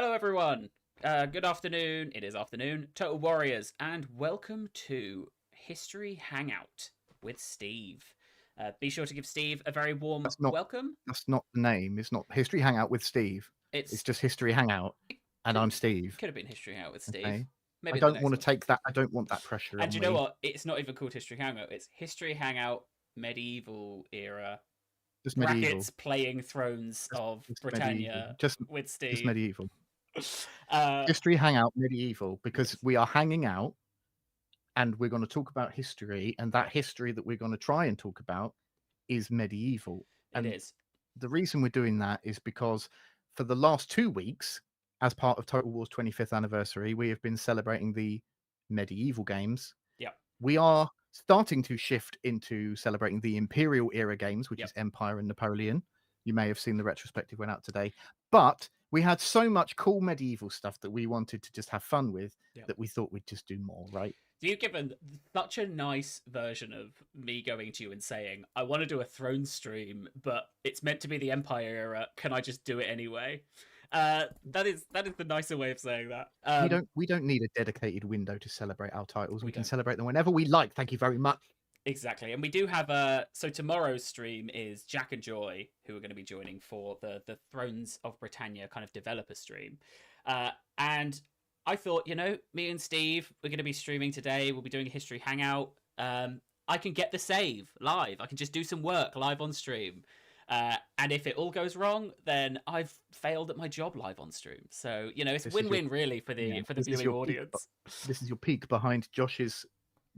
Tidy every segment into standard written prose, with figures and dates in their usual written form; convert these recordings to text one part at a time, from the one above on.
Hello, everyone. Good afternoon. It is afternoon. Total Warriors, and welcome to History Hangout with Steve. Be sure to give Steve a very warm That's not welcome. that's not the name. It's not History Hangout with Steve. It's It's just History Hangout, and could I'm Steve. could have been History Hangout with Steve. Okay. I Maybe in the don't next want to one. take that. I don't want that pressure And on you know me. what? It's not even called History Hangout. It's History Hangout Medieval Era Just medieval. brackets playing Thrones of Just medieval. Britannia with Just Steve. medieval. Uh, History Hangout medieval because yes, we are hanging out and we're going to talk about history, and that history that we're going to try and talk about is medieval. it And is. the reason we're doing that is because for the last 2 weeks, as part of Total War's 25th anniversary, we have been celebrating the medieval games. Yep. We are starting to shift into celebrating the Imperial era games, which Yep. is Empire and Napoleon. You may have seen the retrospective went out today. But we had so much cool medieval stuff that we wanted to just have fun with Yep. that we thought we'd just do more, right? You've given such a nice version of me going to you and saying, I want to do a throne stream, but it's meant to be the Empire era. Can I just do it anyway? That is the nicer way of saying that. We don't need a dedicated window to celebrate our titles. We can don't. celebrate them whenever we like. Thank you very much. Exactly. And we do have so tomorrow's stream is Jack and Joy, who are going to be joining for the Thrones of Britannia kind of developer stream. And I thought, me and Steve, we're going to be streaming today. We'll be doing a history hangout. I can get the save live. I can just do some work live on stream. And if it all goes wrong, then I've failed at my job live on stream. So, it's win-win really for the viewing audience. This is your peek behind Josh's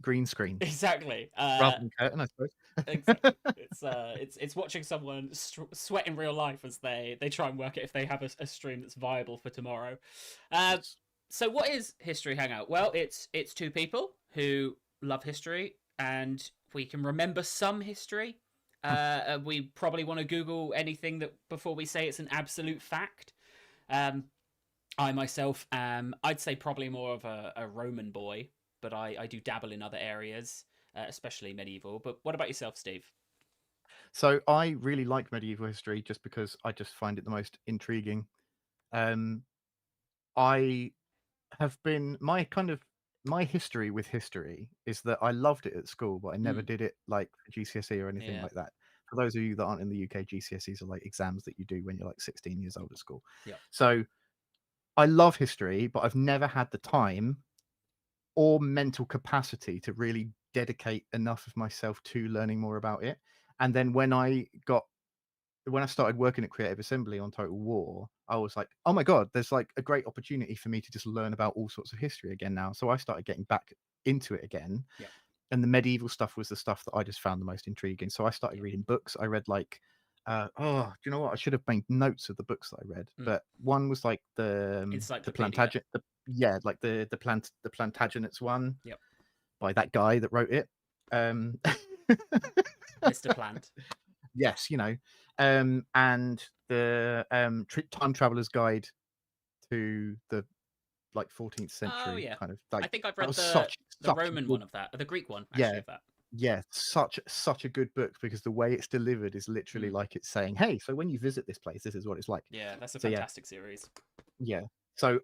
green screen. Exactly. Rather than curtain, I suppose. Exactly. It's watching someone sweat in real life as they try and work it if they have a stream that's viable for tomorrow. So what is History Hangout? Well, it's two people who love history and we can remember some history. We probably want to Google anything that before we say it's an absolute fact. I myself am, I'd say, probably more of a Roman boy, but I do dabble in other areas, especially medieval. But what about yourself, Steve? So I really like medieval history just because I just find it the most intriguing. I have been my history with history is that I loved it at school, but I never did it like for GCSE or anything like that. For those of you that aren't in the UK, GCSEs are like exams that you do when you're like 16 years old at school. Yeah. So I love history, but I've never had the time or mental capacity to really dedicate enough of myself to learning more about it. And then when I started working at Creative Assembly on Total War, I was like, oh my God, there's like a great opportunity for me to just learn about all sorts of history again now. So I started getting back into it again. Yeah. And the medieval stuff was the stuff that I just found the most intriguing. So I started reading books. I read like, do you know what? I should have made notes of the books that I read. But one was like the Plantagenet, the Plantagenets one. Yep. By that guy that wrote it. Mr. Plant. Yes, and the Time Traveler's Guide to the 14th century kind of like. I think I've read the Roman one of that, or the Greek one actually of that. Yeah, such a good book because the way it's delivered is literally like it's saying, "Hey, so when you visit this place, this is what it's like." Yeah, that's a fantastic series. Yeah, so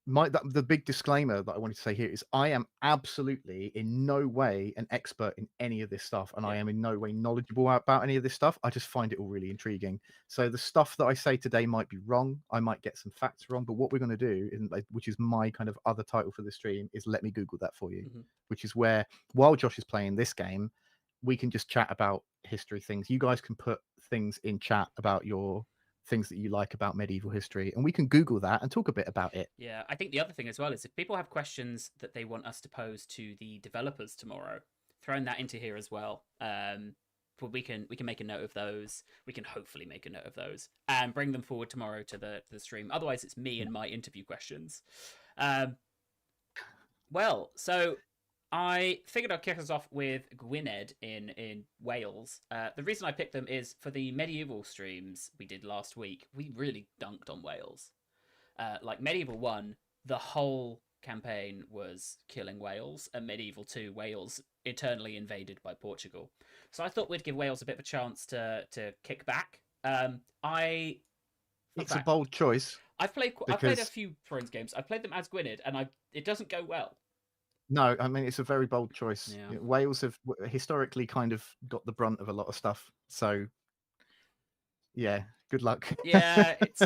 the big disclaimer that I wanted to say here is I am absolutely in no way an expert in any of this stuff, and I am in no way knowledgeable about any of this stuff. I just find it all really intriguing. So the stuff that I say today might be wrong. I might get some facts wrong, but what we're going to do, which is my kind of other title for the stream, is let me Google that for you, which is where while Josh is playing this game, we can just chat about history things. You guys can put things in chat about your things that you like about medieval history, and we can Google that and talk a bit about it. Yeah, I think the other thing as well is if people have questions that they want us to pose to the developers tomorrow, throwing that into here as well. We can make a note of those. We can hopefully make a note of those and bring them forward tomorrow to the stream. Otherwise, it's me and my interview questions. Well, so I figured I'd kick us off with Gwynedd in Wales. The reason I picked them is for the medieval streams we did last week, we really dunked on Wales. Like Medieval 1, the whole campaign was killing Wales, and Medieval 2, Wales eternally invaded by Portugal. So I thought we'd give Wales a bit of a chance to kick back. It's a bold choice. I've played a because few Thrones games. I've played them as Gwynedd, and it doesn't go well. no, I mean it's a very bold choice. Yeah. You know, Wales have historically kind of got the brunt of a lot of stuff, so yeah, good luck. Yeah, it's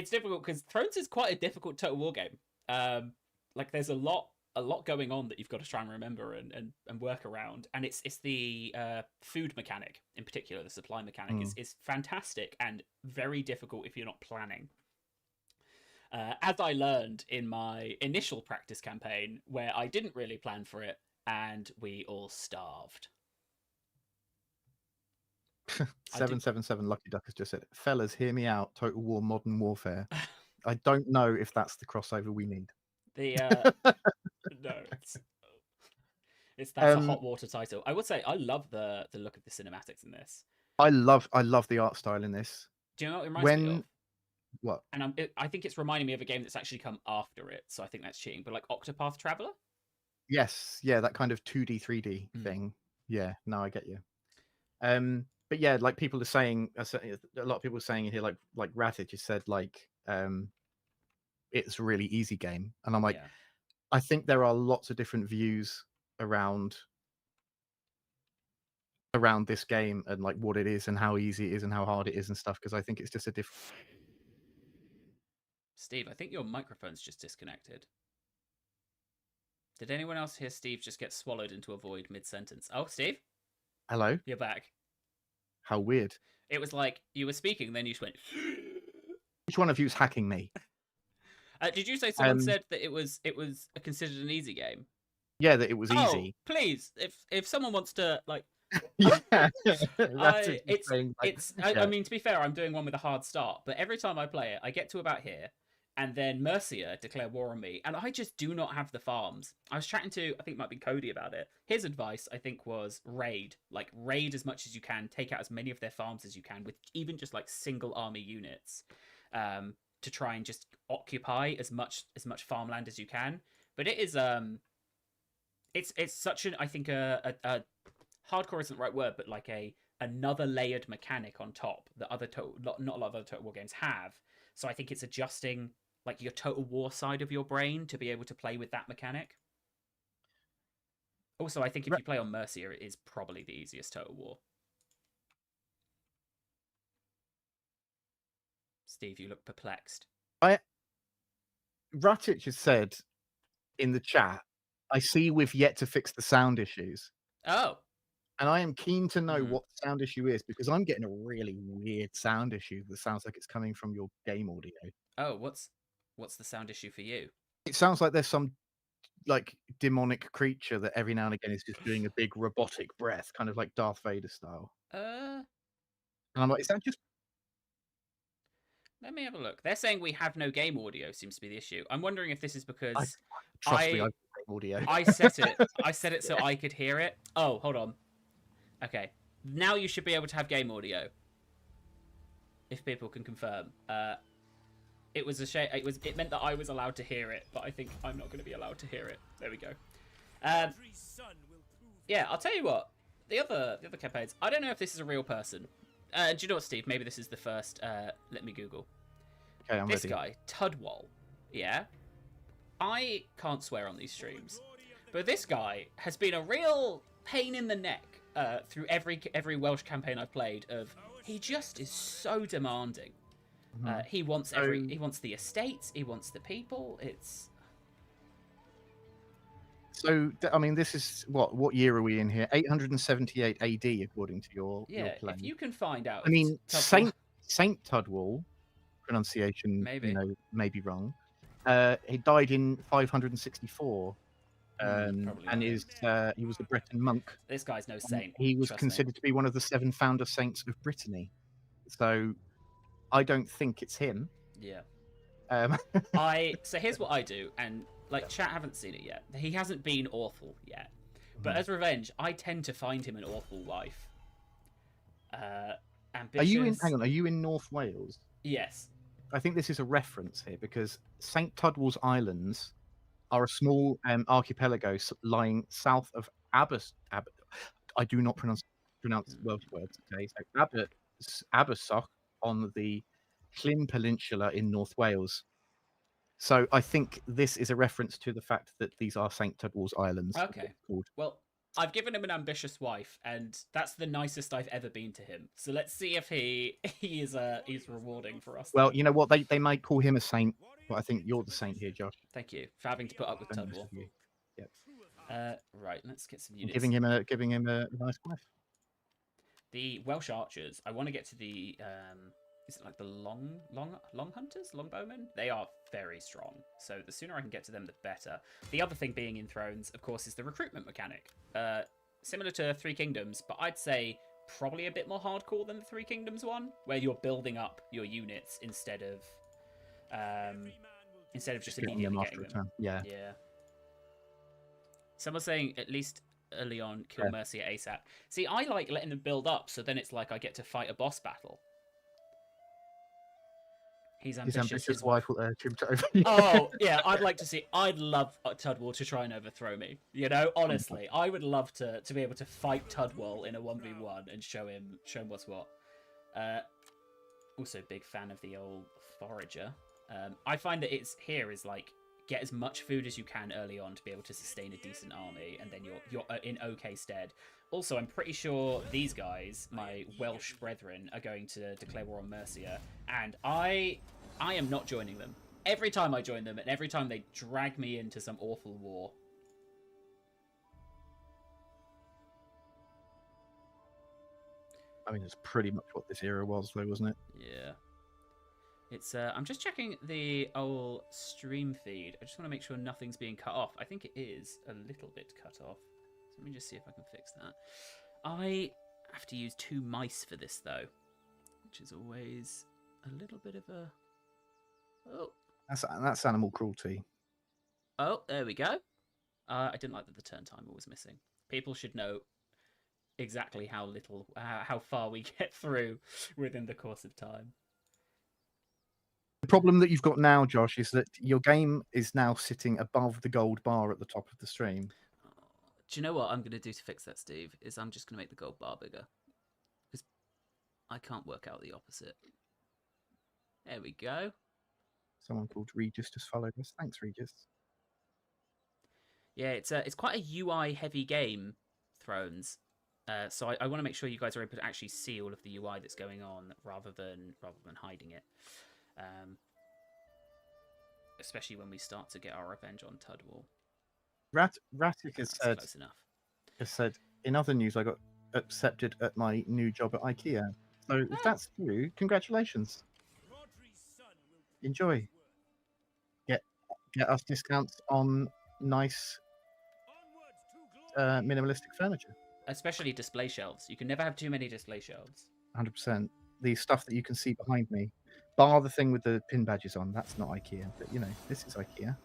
difficult because Thrones is quite a difficult Total War game. Like there's a lot going on that you've got to try and remember and work around, and it's the food mechanic in particular. The supply mechanic is fantastic and very difficult if you're not planning. As I learned in my initial practice campaign, where I didn't really plan for it, and we all starved. 777 Lucky Duck has just said, "Fellas, hear me out. Total War Modern Warfare." I don't know if that's the crossover we need. No, that's a hot water title. I would say I love the look of the cinematics in this. I love the art style in this. Do you know what it reminds me of? What? And I think it's reminding me of a game that's actually come after it, so I think that's cheating. But like Octopath Traveler. Yes, yeah, that kind of 2D 3D thing. Yeah, no, I get you. But yeah, like people are saying, a lot of people are saying here, like Ratich has said, like it's a really easy game, and I'm like, yeah. I think there are lots of different views around this game and like what it is and how easy it is and how hard it is and stuff, because I think it's just a different. Steve, I think your microphone's just disconnected. Did anyone else hear Steve just get swallowed into a void mid-sentence? Oh, Steve? Hello? You're back. How weird. It was like you were speaking, then you just went... Which one of you is hacking me? Did you say someone said that it was considered an easy game? Yeah, that it was easy. Please, if someone wants to, like... yeah. I mean, to be fair, I'm doing one with a hard start, but every time I play it, I get to about here, and then Mercia declare war on me, and I just do not have the farms. I was chatting to, I think it might be Cody about it. His advice, I think, was raid. Like, raid as much as you can, take out as many of their farms as you can, with even just, like, single army units, to try and just occupy as much farmland as you can. But it is, it's such an, I think, a hardcore isn't the right word, but like another layered mechanic on top that not a lot of other Total War games have. So I think it's adjusting like your Total War side of your brain to be able to play with that mechanic. Also, I think if you play on Mercia, it is probably the easiest Total War. Steve, you look perplexed. Ratich has said in the chat, I see we've yet to fix the sound issues. Oh. And I am keen to know what the sound issue is, because I'm getting a really weird sound issue that sounds like it's coming from your game audio. Oh, what's the sound issue for you? It sounds like there's some like demonic creature that every now and again is just doing a big robotic breath, kind of like Darth Vader style. And I'm like, is that just... Let me have a look. They're saying we have no game audio seems to be the issue. I'm wondering if this is because I've got audio. I set it so I could hear it. Oh, hold on. Okay, now you should be able to have game audio. If people can confirm. It was a shame. It meant that I was allowed to hear it, but I think I'm not going to be allowed to hear it. There we go. Yeah, I'll tell you what. The other campaigns. I don't know if this is a real person. Do you know what, Steve? Maybe this is the first. Let me Google. Okay, I'm this ready. Guy, Tudwall. Yeah. I can't swear on these streams, but this guy has been a real pain in the neck. Through every Welsh campaign I've played, he just is so demanding. He wants the estates, he wants the people. It's so. I mean, this is what year are we in here? 878 AD, according to your plan. If you can find out. I mean, Saint Tudwall, pronunciation may be wrong. He died in 564. And he was a Breton monk. This guy's no saint. He was considered to be one of the 7 founder saints of Brittany. So I don't think it's him. Yeah. So here's what I do, and like chat haven't seen it yet. He hasn't been awful yet, but as revenge, I tend to find him an awful wife. Ambitious. Are you in North Wales? Yes. I think this is a reference here, because St. Tudwall's Islands are a small archipelago lying south of I do not pronounce Welsh words. Okay, so Abersoch on the Llyn Peninsula in North Wales. So I think this is a reference to the fact that these are St. Tudwall's Islands. Okay. Well, I've given him an ambitious wife, and that's the nicest I've ever been to him. So let's see if he's rewarding for us. Well, then. you know what? They might call him a saint, but I think you're the saint here, Josh. Thank you for having to put up with Very nice Tudwall. of you. Yep. Right, let's get some units. Giving him a nice wife. The Welsh archers. I want to get to the is it like the long hunters, longbowmen? They are very strong. So the sooner I can get to them, the better. The other thing being in Thrones, of course, is the recruitment mechanic. Similar to Three Kingdoms, but I'd say probably a bit more hardcore than the Three Kingdoms one, where you're building up your units instead of just immediately getting them. Yeah. Yeah. Someone's saying at least early on kill Mercia ASAP. See, I like letting them build up, so then it's like I get to fight a boss battle. He's ambitious. His wife will Jim over. Oh yeah, I'd love Tudwall to try and overthrow me. You know, honestly, I would love to be able to fight Tudwall in a 1v1 and show him what's what. Also, big fan of the old forager. I find that it's here is like get as much food as you can early on to be able to sustain a decent army, and then you're in okay stead. Also, I'm pretty sure these guys, my Welsh brethren, are going to declare war on Mercia, and I am not joining them. Every time I join them, and every time they drag me into some awful war. I mean, it's pretty much what this era was, though, wasn't it? Yeah. It's I'm just checking the old stream feed. I just want to make sure nothing's being cut off. I think it is a little bit cut off. So let me just see if I can fix that. I have to use 2 mice for this, though, which is always a little bit of a... Oh. That's animal cruelty. Oh, there we go. I didn't like that the turn timer was missing. People should know exactly how far we get through within the course of time. The problem that you've got now, Josh, is that your game is now sitting above the gold bar at the top of the stream. Do you know what I'm going to do to fix that, Steve? Is I'm just going to make the gold bar bigger. Because I can't work out the opposite. There we go. Someone called Regis just followed us. Thanks, Regis. Yeah, it's quite a UI heavy game, Thrones. So I want to make sure you guys are able to actually see all of the UI that's going on rather than hiding it. Especially when we start to get our revenge on Tudwall. Ratic has said, in other news, I got accepted at my new job at IKEA. So if that's true, congratulations. Enjoy. Get us discounts on nice minimalistic furniture. Especially display shelves. You can never have too many display shelves. 100%. The stuff that you can see behind me, bar the thing with the pin badges on, that's not IKEA. But, you know, this is IKEA.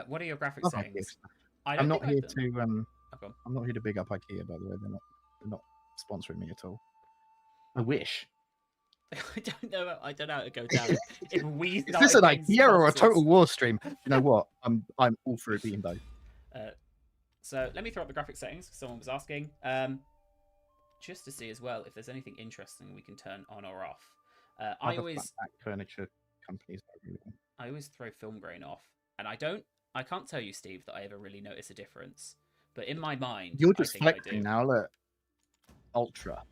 What are your graphics settings? I'm not here to big up IKEA, by the way. They're not sponsoring me at all. I wish. I don't know how to go down. If we is this an IKEA or a Total War stream? You know what? I'm all for it being both. So let me throw up the graphic settings because someone was asking. Just to see as well if there's anything interesting we can turn on or off. I always furniture companies. I always throw film grain off, and I can't tell you, Steve, that I ever really notice a difference. But in my mind, you're just flexing now. Look, ultra.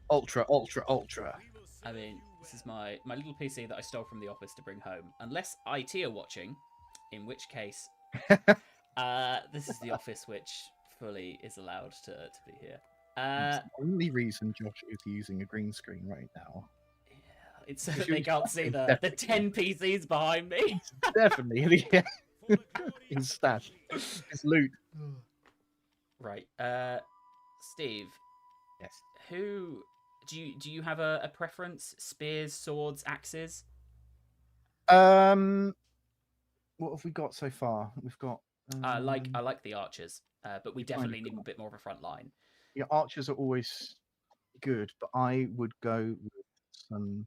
I mean, this is my little PC that I stole from the office to bring home. Unless IT are watching, in which case, this is the office which fully is allowed to be here. That's the only reason Josh is using a green screen right now. Yeah, it's so that they can't see the 10 PCs behind me. Definitely. His stash. His loot. Right. Steve. Yes. Who do you have a preference? Spears, swords, axes? What have we got so far? We've got I like the archers, but we definitely need a bit more of a front line. Yeah, archers are always good, but I would go with some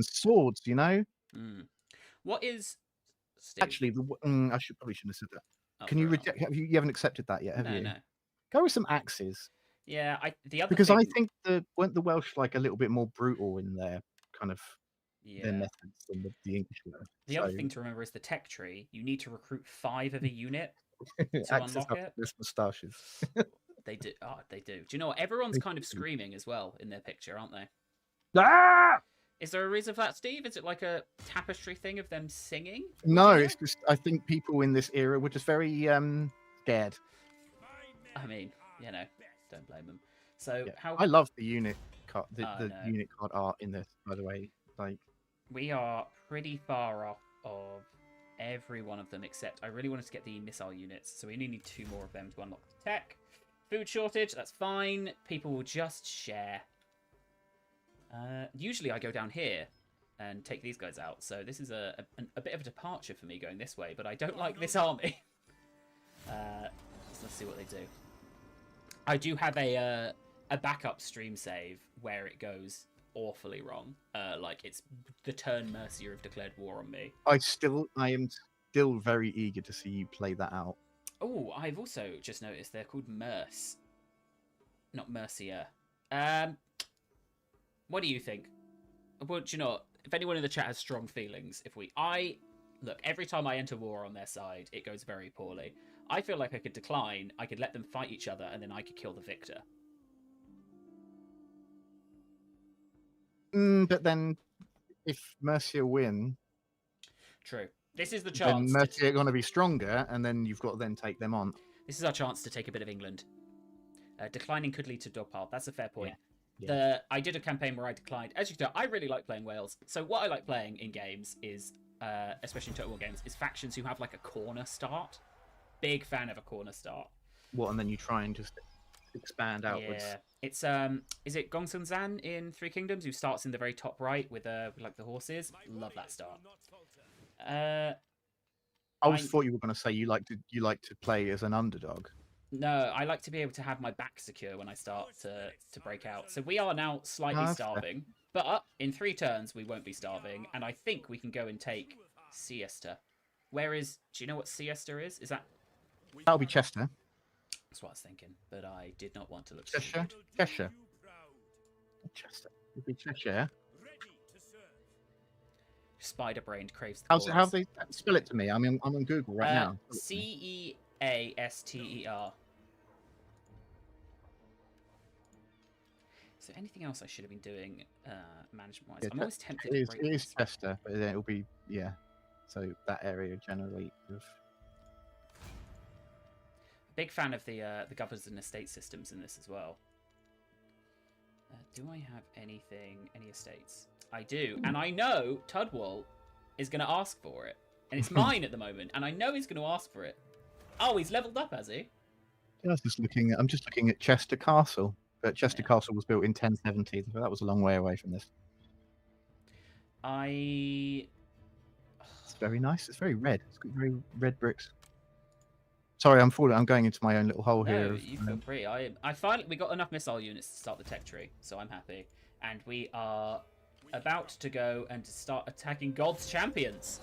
swords. You know. What is Steve? Actually? I probably shouldn't have said that. Can you reject? You haven't accepted that yet, have you? No. Go with some axes. Yeah, because I think weren't the Welsh like a little bit more brutal in their kind of their Yeah. methods than the English were. The So other thing to remember is the tech tree. You need to recruit 5 of a unit to access unlock up to it. this moustaches. They do. Oh, they do. Do you know what? Everyone's kind of screaming as well in their picture, aren't they? Ah! Is there a reason for that, Steve? Is it like a tapestry thing of them singing? No, it's just I think people in this era were just very scared. I mean, don't blame them. So Yeah. how I love the unit card, the no. unit card art in this, by the way. Like, We are pretty far off of every one of them, except I really wanted to get the missile units, so we only need 2 more of them to unlock the tech. Food shortage, that's fine. People will just share. Usually I go down here and take these guys out, so this is a bit of a departure for me going this way, but I don't like this army. So let's see what they do. I do have a backup stream save where it goes awfully wrong. Like it's the turn Mercia have declared war on me. I am still very eager to see you play that out. Oh, I've also just noticed they're called Merce, not Mercia. What do you think? Well, do you know what? If anyone in the chat has strong feelings, look, every time I enter war on their side, it goes very poorly. I feel like I could decline, I could let them fight each other, and then I could kill the victor. But then, if Mercia win, True. This is the then chance. Mercia are going to be stronger, and then you've got to then take them on. This is our chance to take a bit of England. Declining could lead to dogpile. That's a fair point. Yeah. I did a campaign where I declined. As you can tell, I really like playing Wales. So what I like playing in games is, especially in Total War games, is factions who have like a corner start. Big fan of a corner start. What, and then you try and just expand outwards. Yeah, it's is it Gong Sun Zan in Three Kingdoms who starts in the very top right with like the horses? Love that start. I thought you were going to say you like to play as an underdog. No, I like to be able to have my back secure when I start to break out. So we are now slightly starving, but in 3 turns we won't be starving, and I think we can go and take Siesta. Do you know what Siesta is? Is that? That'll be Chester. That's what I was thinking, but I did not want to look Cheshire. stupid. Cheshire. Chester. It'll be Cheshire. Spider-brained craves the How chorus. they spell it to me? I'm on Google right now. Ceaster. Is there anything else I should have been doing management-wise? Yeah, I'm always tempted it to break is this. Chester, but then it'll be So that area generally. Big fan of the governors and estate systems in this as well. Do I have any estates? I do, and I know Tudwall is going to ask for it, and it's mine at the moment, and I know he's going to ask for it. Oh, he's leveled up, has he? I'm just looking at Chester Castle, but Chester Castle was built in 1070, so that was a long way away from this. It's very nice. It's very red. It's got very red bricks. Sorry, I'm going into my own little hole here. No, you feel free. We got enough missile units to start the tech tree, so I'm happy. And we are about to go and start attacking God's champions.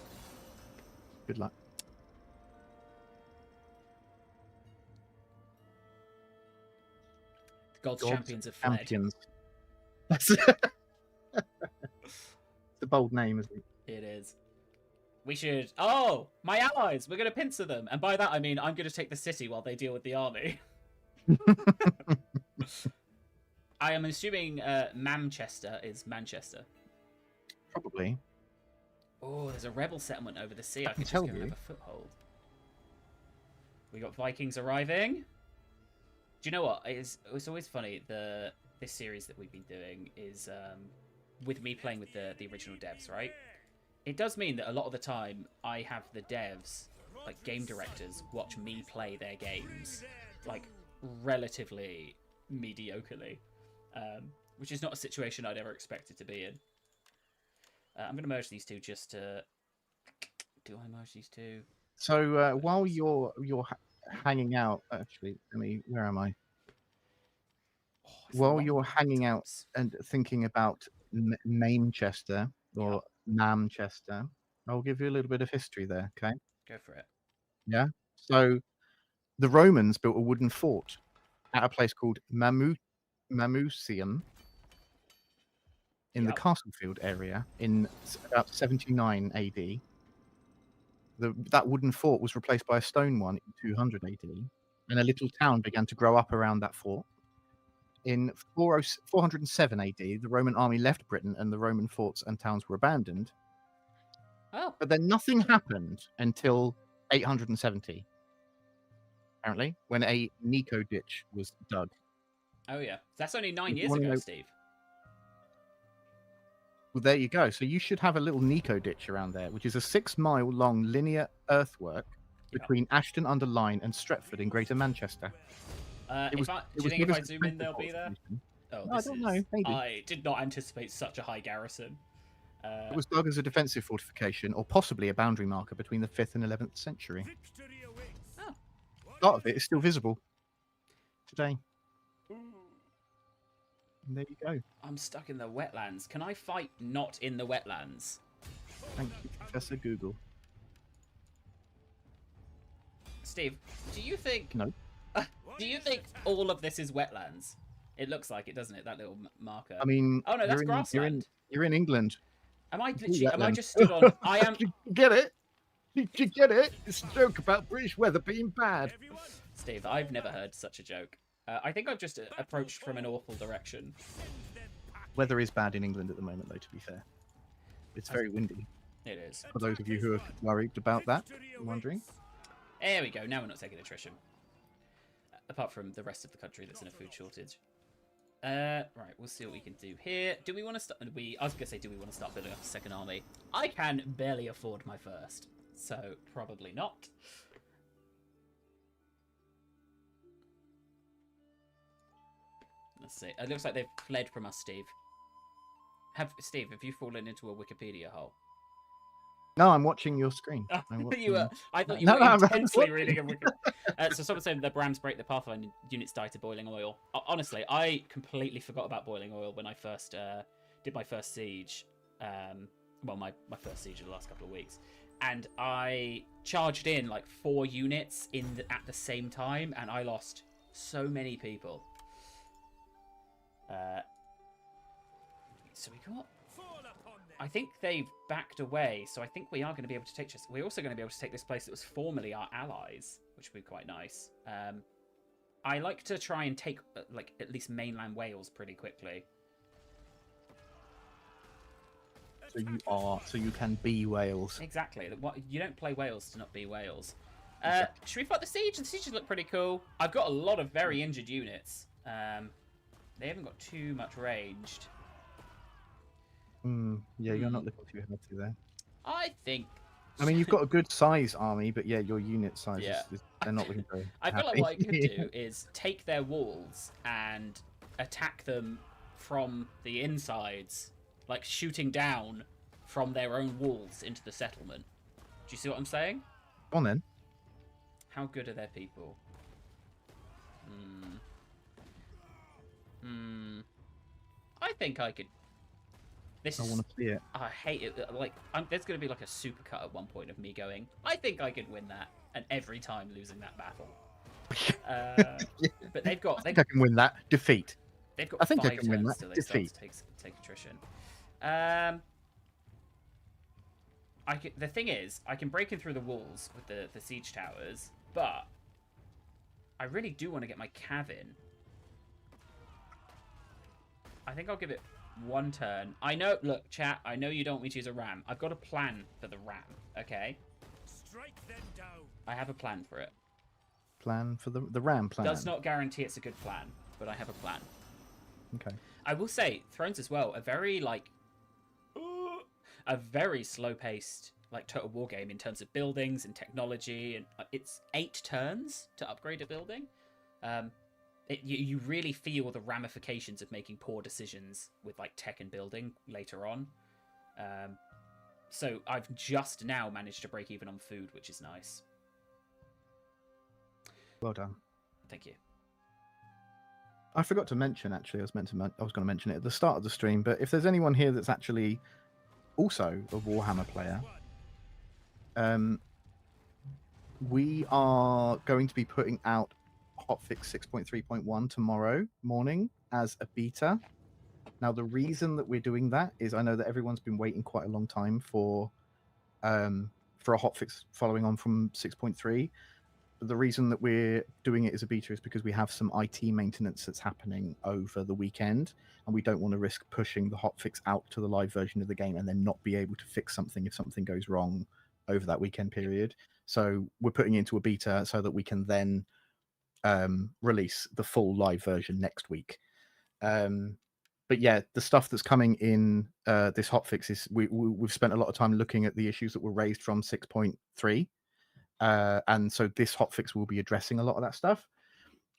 Good luck. God's champions have fled. Champions. That's it's a bold name, isn't it? It is. We should... Oh! My allies! We're going to pincer them. And by that, I mean I'm going to take the city while they deal with the army. I am assuming Manchester is Manchester. Probably. Oh, there's a rebel settlement over the sea. I can could tell just go and you. have a foothold. We got Vikings arriving. Do you know what? It's always funny. This series that we've been doing is with me playing with the original devs, right? It does mean that a lot of the time I have the devs, like game directors, watch me play their games, like relatively mediocrely, which is not a situation I'd ever expected to be in. I'm going to merge these two just to... Do I merge these two? So while you're hanging out, actually, where am I? While you're hanging out and thinking about Manchester or Manchester, I'll give you a little bit of history there, okay? Go for it. Yeah. So the Romans built a wooden fort at a place called Mamucium. in the Yep. Castlefield area in about 79 AD. That wooden fort was replaced by a stone one in 200 AD, and a little town began to grow up around that fort. In 407 AD, the Roman army left Britain and the Roman forts and towns were abandoned. Oh. But then nothing happened until 870, apparently, when a Nico ditch was dug. Oh yeah. That's only 9 If you years want to ago, know, Steve. well, there you go. So you should have a little Nico ditch around there, which is a 6-mile long linear earthwork Yep. between Ashton under Lyne and Stretford in Greater Manchester. Do you think if I zoom in, they'll be there? Oh, I don't know. Maybe I did not anticipate such a high garrison. it was dug as a defensive fortification, or possibly a boundary marker between the 5th and 11th century. Oh. Part of it is still visible today. And there you go. I'm stuck in the wetlands. Can I fight not in the wetlands? Thank you, Professor Google. Steve, do you think... No. Do you think all of this is wetlands? It looks like it, doesn't it? That little marker. I mean, oh no, that's grassland. You're in England. Am I literally? Am I just stood on? I am. Did you get it? Did you get it? It's a joke about British weather being bad. Steve, I've never heard such a joke. I think I've just approached from an awful direction. Weather is bad in England at the moment, though. To be fair, it's very windy. It is. For those of you who are worried about that, I'm wondering. There we go. Now we're not taking attrition. Apart from the rest of the country that's in a food shortage. Right, we'll see what we can do here. Do we want to start? I was gonna say, do we want to start building up a second army? I can barely afford my first, so probably not. Let's see. It looks like they've fled from us, Steve. Steve, have you fallen into a Wikipedia hole? No, I'm watching your screen. I thought you No, were intensely reading a Wikipedia. So someone saying the Brams break the Pathfinder units die to boiling oil. Honestly, I completely forgot about boiling oil when I first did my first siege. Well, my first siege of the last couple of weeks. And I charged in like 4 units at the same time, and I lost so many people. So we got... I think they've backed away, so I think we are going to be able to take this. We're also going to be able to take this place that was formerly our allies, which would be quite nice. I like to try and take like at least mainland Wales pretty quickly. So you can be Wales. Exactly. You don't play Wales to not be Wales. Exactly. Should we fight the siege? The sieges look pretty cool. I've got a lot of very injured units. They haven't got too much ranged. Yeah, you're not looking too healthy there. I think. I mean, you've got a good size army, but yeah, your unit size they're not looking very I feel like happy. what I could do is take their walls and attack them from the insides, like shooting down from their own walls into the settlement. Do you see what I'm saying? Go on then. How good are their people? I think I could. I want to see it. I hate it. Like, there's going to be like a supercut at one point of me going, I think I could win that, and every time losing that battle. But they've got. I think I can win that. Defeat. They've got. I think I 5 can win turns that. till they start to take attrition. The thing is, I can break in through the walls with the siege towers, but I really do want to get my cav in. I think I'll give it 1 turn. I know, look, chat, I know you don't want me to use a ram. I've got a plan for the ram, okay? Strike them down. I have a plan for it. Plan for the ram plan. Does not guarantee it's a good plan, but I have a plan. Okay. I will say, Thrones as well, a very, like, a very slow-paced, like, Total War game in terms of buildings and technology, and it's 8 turns to upgrade a building. You really feel the ramifications of making poor decisions with like tech and building later on. So I've just now managed to break even on food, which is nice. Well done. Thank you. I forgot to mention, actually, I was going to mention it at the start of the stream, but if there's anyone here that's actually also a Warhammer player, we are going to be putting out Hotfix 6.3.1 tomorrow morning as a beta. Now, the reason that we're doing that is I know that everyone's been waiting quite a long time for a hotfix following on from 6.3. The reason that we're doing it as a beta is because we have some IT maintenance that's happening over the weekend, and we don't want to risk pushing the hotfix out to the live version of the game and then not be able to fix something if something goes wrong over that weekend period. So we're putting it into a beta so that we can then release the full live version next week. But yeah, the stuff that's coming in this hotfix is we've spent a lot of time looking at the issues that were raised from 6.3. And so this hotfix will be addressing a lot of that stuff.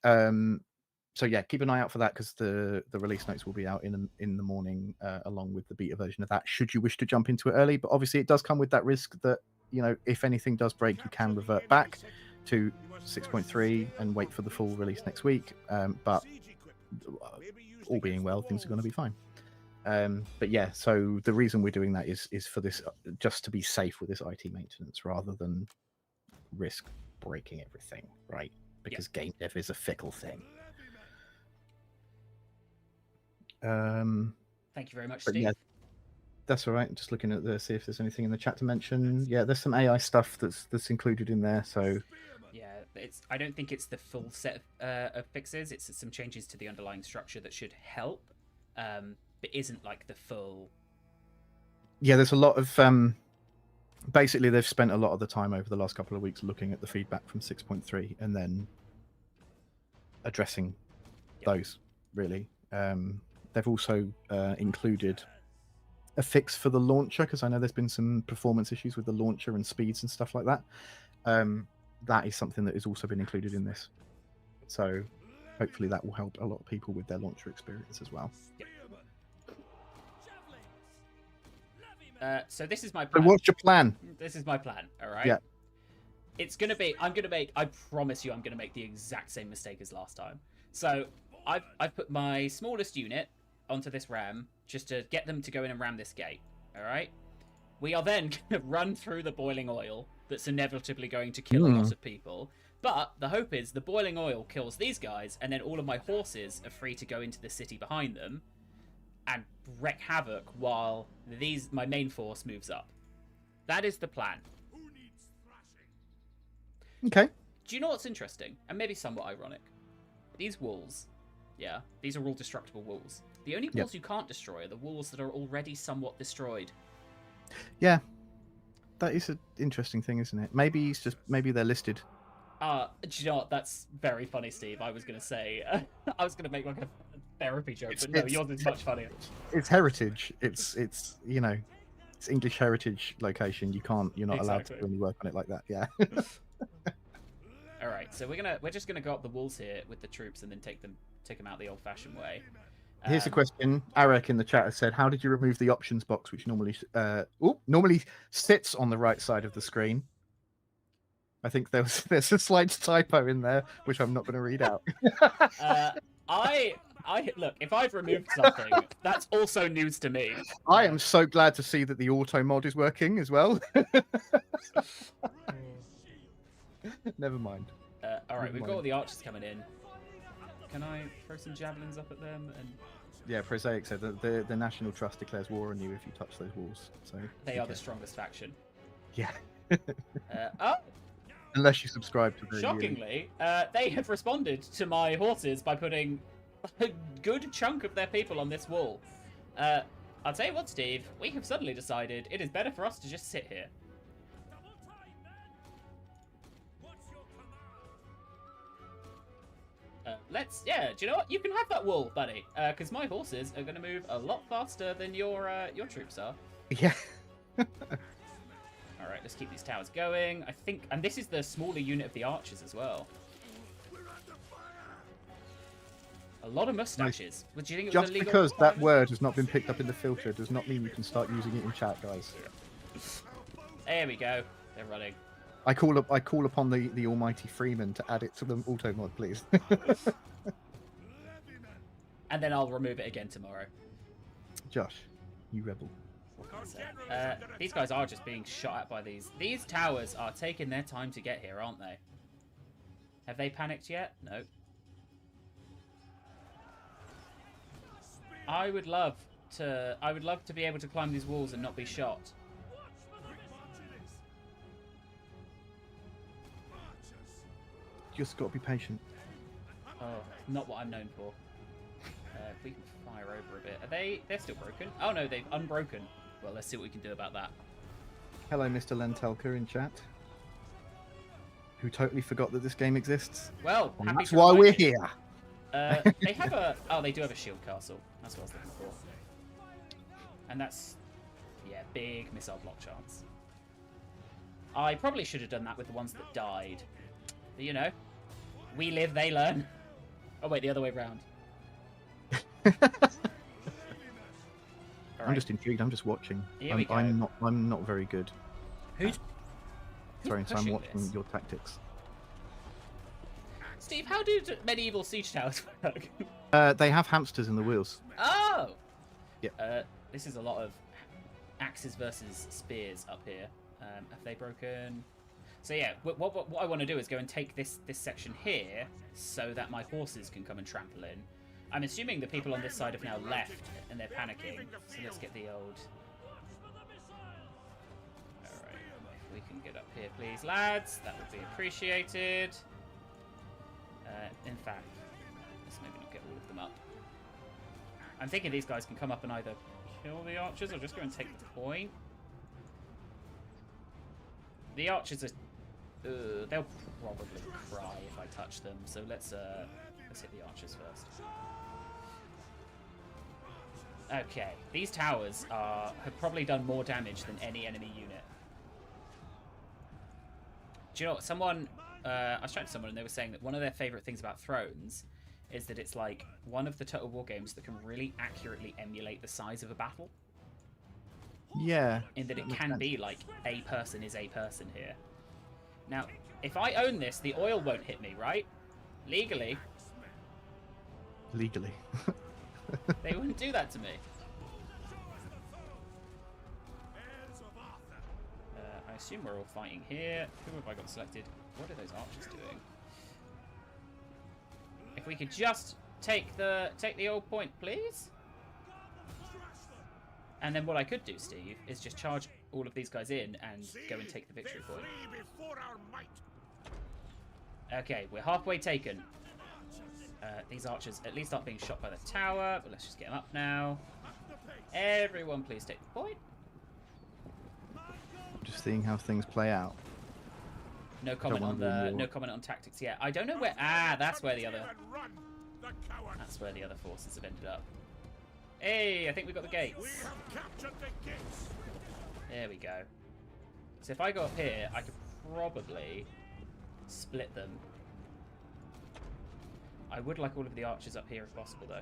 So yeah, keep an eye out for that because the release notes will be out in the morning along with the beta version of that. Should you wish to jump into it early, but obviously it does come with that risk that if anything does break, you can revert back to 6.3 and wait for the full release next week. But all being well, things are going to be fine. But yeah, so the reason we're doing that is for this, just to be safe with this IT maintenance rather than risk breaking everything, right? Because game dev is a fickle thing. Thank you very much, Steve. Yeah, that's all right. Just looking at see if there's anything in the chat to mention. Yeah, there's some AI stuff that's included in there. So yeah, I don't think it's the full set of fixes. It's some changes to the underlying structure that should help, but isn't like the full. Yeah, there's a lot of basically, they've spent a lot of the time over the last couple of weeks looking at the feedback from 6.3 and then addressing those, really. They've also included a fix for the launcher, because I know there's been some performance issues with the launcher and speeds and stuff like that. That is something that has also been included in this. So hopefully that will help a lot of people with their launcher experience as well. Yep. So this is my plan. So what's your plan? This is my plan, all right? Yeah. It's going to be, I promise you I'm going to make the exact same mistake as last time. So I've put my smallest unit onto this ram just to get them to go in and ram this gate, all right? We are then going to run through the boiling oil that's inevitably going to kill a lot of people. But the hope is the boiling oil kills these guys, and then all of my horses are free to go into the city behind them and wreak havoc while my main force moves up. That is the plan. Okay. Do you know what's interesting and maybe somewhat ironic? These walls, these are all destructible walls. The only walls you can't destroy are the walls that are already somewhat destroyed. Yeah, that is an interesting thing, isn't it? Maybe they're listed. Do you know what? That's very funny, Steve. I was gonna say, I was gonna make like a therapy joke, but no, yours is much funnier. It's heritage. It's it's English heritage location. You're not allowed to really work on it like that. Yeah. All right, so we're just gonna go up the walls here with the troops and then take them out the old-fashioned way. Here's a question. Arek in the chat has said, "How did you remove the options box, which normally sits on the right side of the screen?" I think there's a slight typo in there, which I'm not going to read out. I look, if I've removed something, that's also news to me. I am so glad to see that the auto mod is working as well. Never mind. All right, we've got all the archers coming in. Can I throw some javelins up at them? And yeah, Prosaic said that the National Trust declares war on you if you touch those walls. So they are the strongest faction. Yeah. Unless you subscribe to the... Shockingly, they have responded to my horses by putting a good chunk of their people on this wall. I'll tell you what, Steve, we have suddenly decided it is better for us to just sit here. Do you know what? You can have that wall, buddy, because my horses are going to move a lot faster than your troops are. Yeah. All right, let's keep these towers going. I think, and this is the smaller unit of the archers as well. A lot of mustaches. What do you think it was Just illegal? because that word has not been picked up in the filter does not mean you can start using it in chat, guys. There we go. They're running. I call upon the almighty Freeman to add it to the auto mod, please. And then I'll remove it again tomorrow. Josh, you rebel. These guys are just being shot at by these. These towers are taking their time to get here, aren't they? Have they panicked yet? No. I would love to. I would love to be able to climb these walls and not be shot. Just got to be patient. Oh, not what I'm known for. If we can fire over a bit. Are they? They're still broken. Oh no, they've unbroken. Well, let's see what we can do about that. Hello, Mr. Lentelka in chat, who totally forgot that this game exists. Well, And happy that's to why remind we're you. here. They have a. Oh, they do have a shield castle. That's what I was looking for. And that's, yeah, big missile block chance. I probably should have done that with the ones that died. But, you know, we live, they learn. Oh wait, the other way round. I'm just intrigued. I'm just watching. Here we go. I'm not very good. Who's Sorry, so I'm pushing watching this? your tactics. Steve, how do medieval siege towers work? They have hamsters in the wheels. Oh! Yep. This is a lot of axes versus spears up here. Have they broken? So yeah, what I want to do is go and take this section here so that my horses can come and trample in. I'm assuming the people on this side have now left and they're panicking. So let's get the old... Alright, if we can get up here please, lads, that would be appreciated. In fact, let's maybe not get all of them up. I'm thinking these guys can come up and either kill the archers or just go and take the point. The archers are... they'll probably cry if I touch them, so let's hit the archers first. Okay, these towers have probably done more damage than any enemy unit. Do you know what? Someone... I was chatting to someone and they were saying that one of their favourite things about Thrones is that it's like one of the Total War games that can really accurately emulate the size of a battle. Yeah. In that it can be like a person is a person here. Now, if I own this, the oil won't hit me, right? Legally. Legally. They wouldn't do that to me. I assume we're all fighting here. Who have I got selected? What are those archers doing? If we could just take the old point, please. And then what I could do, Steve, is just charge all of these guys in and go and take the victory point. Okay, we're halfway taken. These archers at least aren't being shot by the tower, but let's just get them up now. Everyone, please take the point. Just seeing how things play out. No comment on tactics yet. I don't know where. That's where the other. That's where the other forces have ended up. Hey, I think we got the gates. There we go. So if I go up here, I could probably split them. I would like all of the archers up here if possible, though.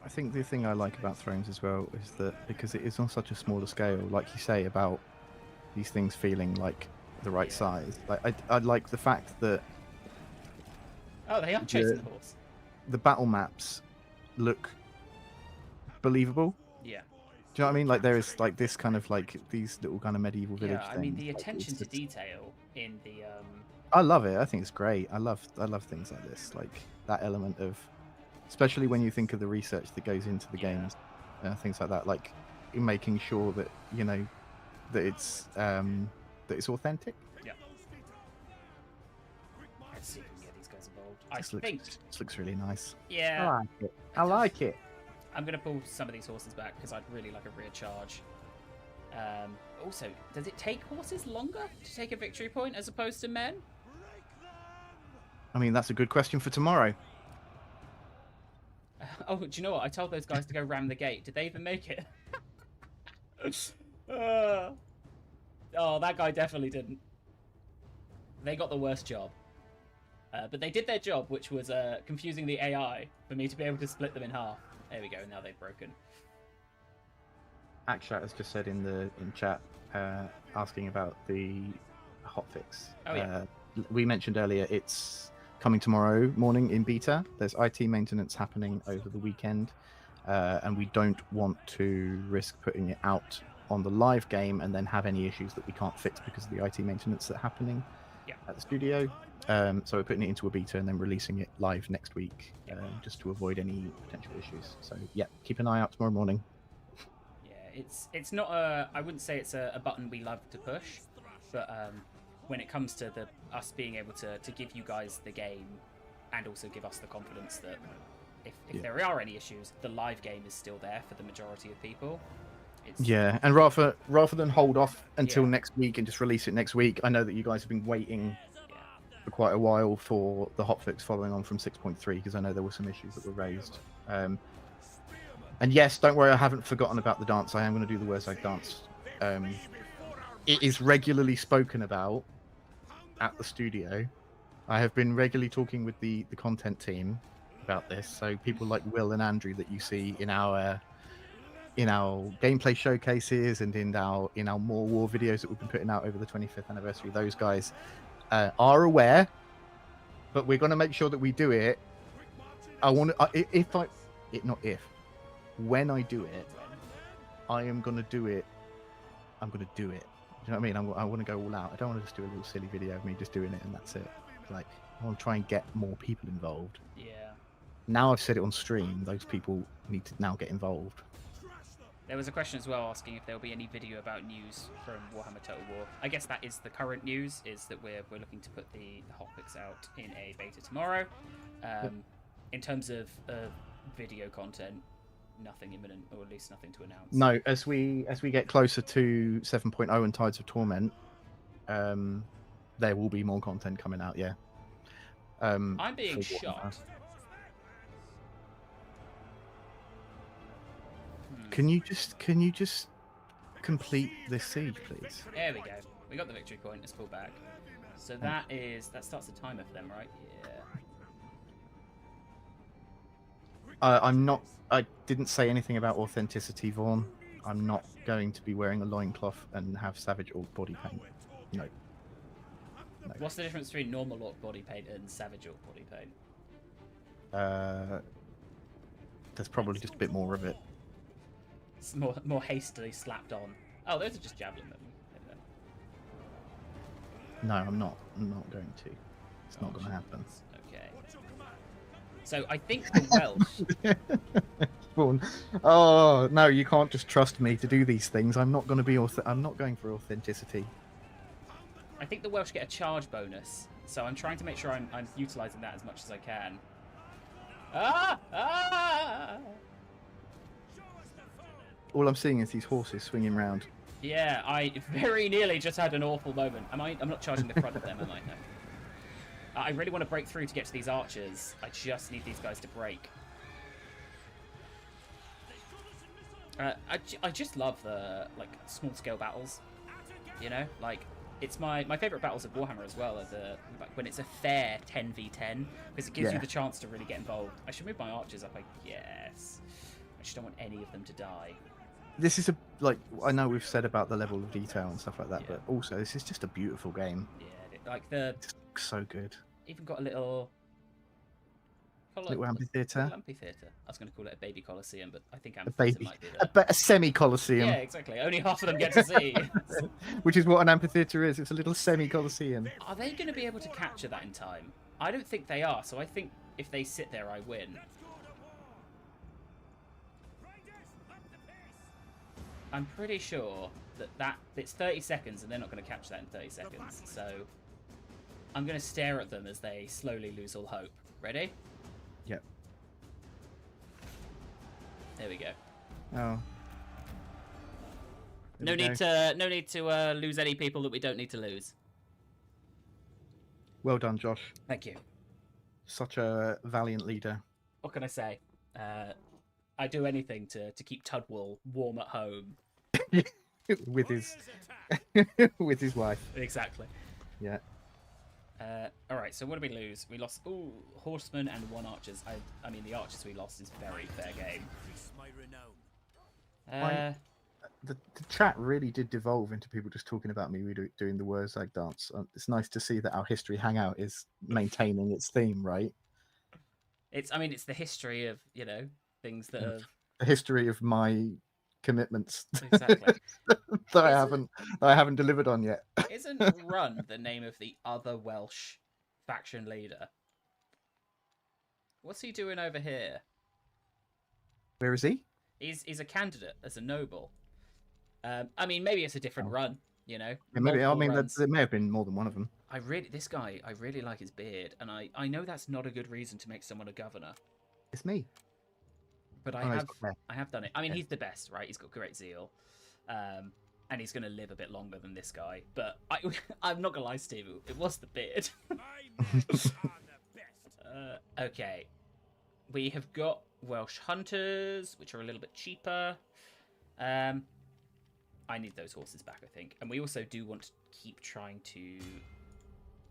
I think the thing I like about Thrones as well is that because it is on such a smaller scale, like you say about these things feeling like the right size. Like I like the fact that they are chasing the horse. The battle maps look believable. Yeah. Do you know what I mean? Like there is like this kind of like these little kind of medieval village things. I mean the like, attention to detail in the I love it. I think it's great. I love things like this. Like that element of, especially when you think of the research that goes into the games, things like that. Like making sure that you know that it's authentic. Yeah. Let's see if we can get these guys involved. This looks really nice. Yeah. I like it. I like it. I'm going to pull some of these horses back because I'd really like a rear charge. Also, does it take horses longer to take a victory point as opposed to men? I mean, that's a good question for tomorrow. Oh, do you know what? I told those guys to go ram the gate. Did they even make it? Oh, that guy definitely didn't. They got the worst job. But they did their job, which was confusing the AI for me to be able to split them in half. There we go. Now they've broken. Akshat has just said in chat, asking about the hotfix. Oh, yeah. We mentioned earlier it's coming tomorrow morning in beta. There's IT maintenance happening over the weekend, and we don't want to risk putting it out on the live game and then have any issues that we can't fix because of the IT maintenance that's happening. at the studio. So we're putting it into a beta and then releasing it live next week, just to avoid any potential issues. So yeah, keep an eye out tomorrow morning. Yeah, it's not a. I wouldn't say it's a button we love to push, but when it comes to us being able to give you guys the game, and also give us the confidence that if there are any issues, the live game is still there for the majority of people. Yeah, and rather than hold off until next week and just release it next week, I know that you guys have been waiting for quite a while for the hotfix following on from 6.3, because I know there were some issues that were raised. And yes, don't worry, I haven't forgotten about the dance. I am going to do the Wurzag dance. It is regularly spoken about at the studio. I have been regularly talking with the content team about this. So people like Will and Andrew that you see in our gameplay showcases and in our more war videos that we've been putting out over the 25th anniversary, those guys are aware, but we're going to make sure that we do it. When I do it, I am going to do it. I'm going to do it. Do you know what I mean? I want to go all out. I don't want to just do a little silly video of me just doing it and that's it. Like, I want to try and get more people involved. Yeah. Now I've said it on stream, those people need to now get involved. There was a question as well asking if there will be any video about news from Warhammer Total War. I guess that is the current news, is that we're looking to put the hotfix out in a beta tomorrow. In terms of video content, nothing imminent, or at least nothing to announce. No, as we get closer to 7.0 and Tides of Torment, there will be more content coming out. Yeah. I'm being shot. Can you just complete this siege, please? There we go. We got the victory point. Let's pull back. So that starts the timer for them, right? Yeah. I didn't say anything about authenticity, Vaughn. I'm not going to be wearing a loincloth and have Savage Orc body paint. No. What's the difference between normal Orc body paint and Savage Orc body paint? There's probably just a bit more of it. It's more hastily slapped on. Oh, those are just javelin then. No, I'm not going to. It's not going to happen. Okay. So I think the Welsh. Oh no, you can't just trust me to do these things. I'm not going to be. I'm not going for authenticity. I think the Welsh get a charge bonus, so I'm trying to make sure I'm utilising that as much as I can. All I'm seeing is these horses swinging round. Yeah, I very nearly just had an awful moment. I'm not charging the front of them, am I? No. I really want to break through to get to these archers. I just need these guys to break. I just love the small scale battles. You know, like it's my favorite battles of Warhammer as well. Are when it's a fair 10v10, because it gives you the chance to really get involved. I should move my archers up, I guess. I just don't want any of them to die. This is I know we've said about the level of detail and stuff like that, but also this is just a beautiful game. Yeah, it looks so good. Even got a little amphitheater. Amphitheater. I was going to call it a baby coliseum, but I think amphitheater might be a semi-coliseum. Yeah, exactly. Only half of them get to see. Which is what an amphitheater is. It's a little semi-coliseum. Are they going to be able to capture that in time? I don't think they are. So I think if they sit there, I win. I'm pretty sure that it's 30 seconds and they're not going to capture that in 30 seconds. So I'm going to stare at them as they slowly lose all hope. Ready? Yep. There we go. Oh. No need to lose any people that we don't need to lose. Well done, Josh. Thank you. Such a valiant leader. What can I say? I do anything to keep Tudwall warm at home. with his wife. Exactly. Yeah. All right. So what did we lose? We lost horsemen and 1 archers. I mean the archers we lost is very fair game. The chat really did devolve into people just talking about me doing the Wurzag dance. It's nice to see that our History Hangout is maintaining its theme, right? It's the history of things that have the history of my commitments exactly that I haven't delivered on yet. Isn't Run the name of the other Welsh faction leader? What's he doing over here? Where is he? He's a candidate as a noble. I mean, maybe it's a different run, you know. Yeah, maybe. I multiple mean, runs. there may have been more than one of them. I really like his beard, and I know that's not a good reason to make someone a governor, It's me. but Oh, no, he's got hair. I have done it. I mean, Yeah. he's the best, right? He's got great zeal, and he's going to live a bit longer than this guy. But I'm not gonna lie, Steve, it was the beard. My men are the best. Okay, we have got Welsh hunters, which are a little bit cheaper. I need those horses back, I think, and we also do want to keep trying to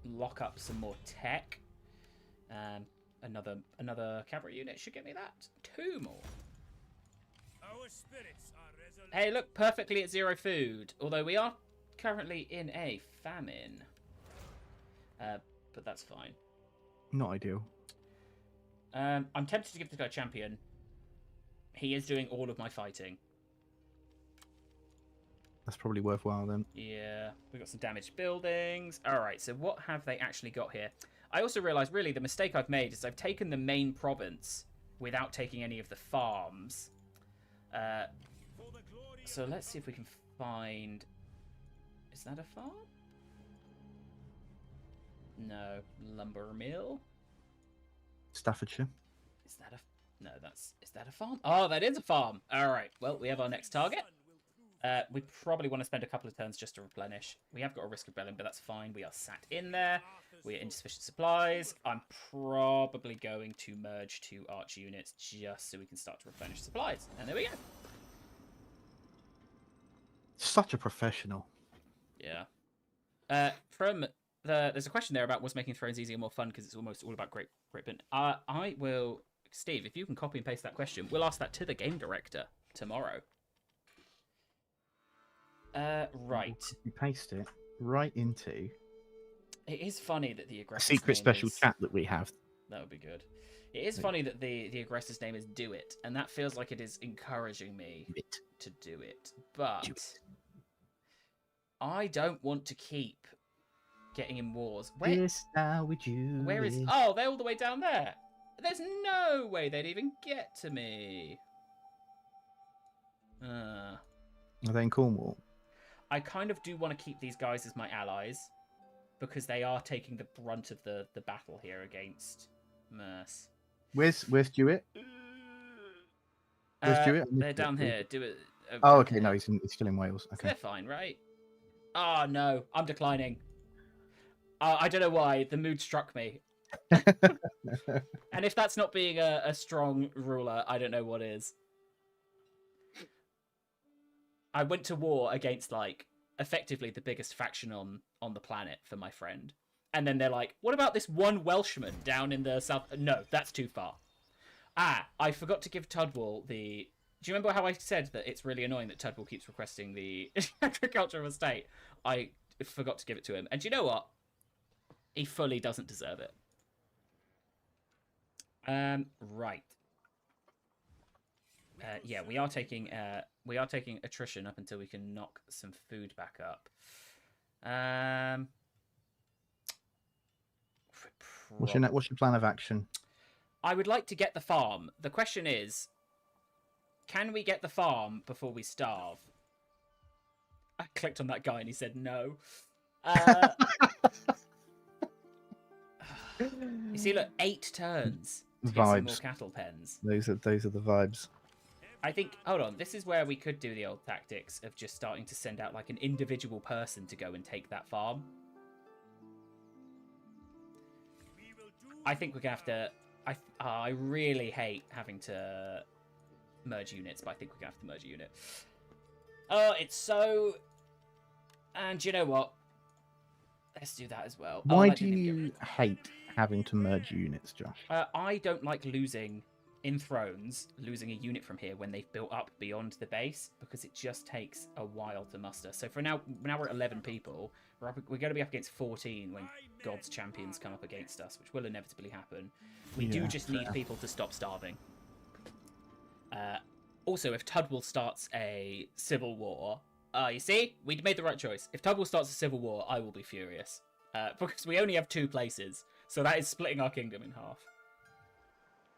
lock up some more tech. Another cavalry unit should get me that. 2 more. Our spirits are resolute. Hey, look, perfectly at 0 food. Although we are currently in a famine. But that's fine. Not ideal. I'm tempted to give this guy champion. He is doing all of my fighting. That's probably worthwhile then. Yeah, we've got some damaged buildings. All right, so what have they actually got here? I also realised, really, the mistake I've made is I've taken the main province without taking any of the farms. For the glory So of let's see if we can find... Is that a farm? No. Lumber mill? Staffordshire. Is that a... No, that's... Is that a farm? Oh, that is a farm! Alright, well, we have our next target. sun will prove We probably want to spend a couple of turns just to replenish. We have got a risk of rebellion, but that's fine. We are sat in there. We are insufficient supplies. I'm probably going to merge 2 arch units just so we can start to replenish supplies. And there we go. Such a professional. Yeah. There's a question there about was making Thrones easier, more fun because it's almost all about Great Britain. I will, Steve, if you can copy and paste that question, we'll ask that to the game director tomorrow. Right. You paste it right into It is funny that the a aggressor's secret name special is... chat that we have. That would be good. It is funny that the aggressor's name is Do It, and that feels like it is encouraging me to do it. But Do it. I don't want to keep getting in wars. Where Yes, now we do. where is... it. Oh, they're all the way down there. There's no way they'd even get to me. Are they in Cornwall? I kind of do want to keep these guys as my allies, because they are taking the brunt of the battle here against Merce. Where's Stuart? Where's Stuart? I missed They're it. down here. Do it. Oh, okay. No, he's still in Wales. So Okay. they're fine, right? Oh, no. I'm declining. I don't know why. The mood struck me. And if that's not being a strong ruler, I don't know what is. I went to war against, like, effectively the biggest faction on the planet for my friend. And then they're like, what about this one Welshman down in the south? No, that's too far. I forgot to give Tudwall the... Do you remember how I said that it's really annoying that Tudwall keeps requesting the agricultural estate? I forgot to give it to him. And do you know what? He fully doesn't deserve it. Right. Yeah, we are taking attrition up until we can knock some food back up. What's your plan of action? I would like to get the farm. The question is, can we get the farm before we starve? I clicked on that guy and he said no. You see, look, 8 turns to get some more Vibes. cattle pens. Those are the vibes. I think, hold on, this is where we could do the old tactics of just starting to send out like an individual person to go and take that farm. we will do I think we're going to have to... I really hate having to merge units, but I think we're going to have to merge a unit. Oh, it's so... And you know what? Let's do that as well. Why that do didn't you hate having to merge units, Josh? I don't like losing in Thrones, losing a unit from here when they've built up beyond the base, because it just takes a while to muster. So for now we're at 11 people. We're going to be up against 14 when God's champions come up against us, which will inevitably happen. We do Yeah, just need fair. people to stop starving. Also, if Tudwall starts a civil war, You see, we made the right choice. If Tuggle starts a civil war, I will be furious. Because we only have 2 places, so that is splitting our kingdom in half.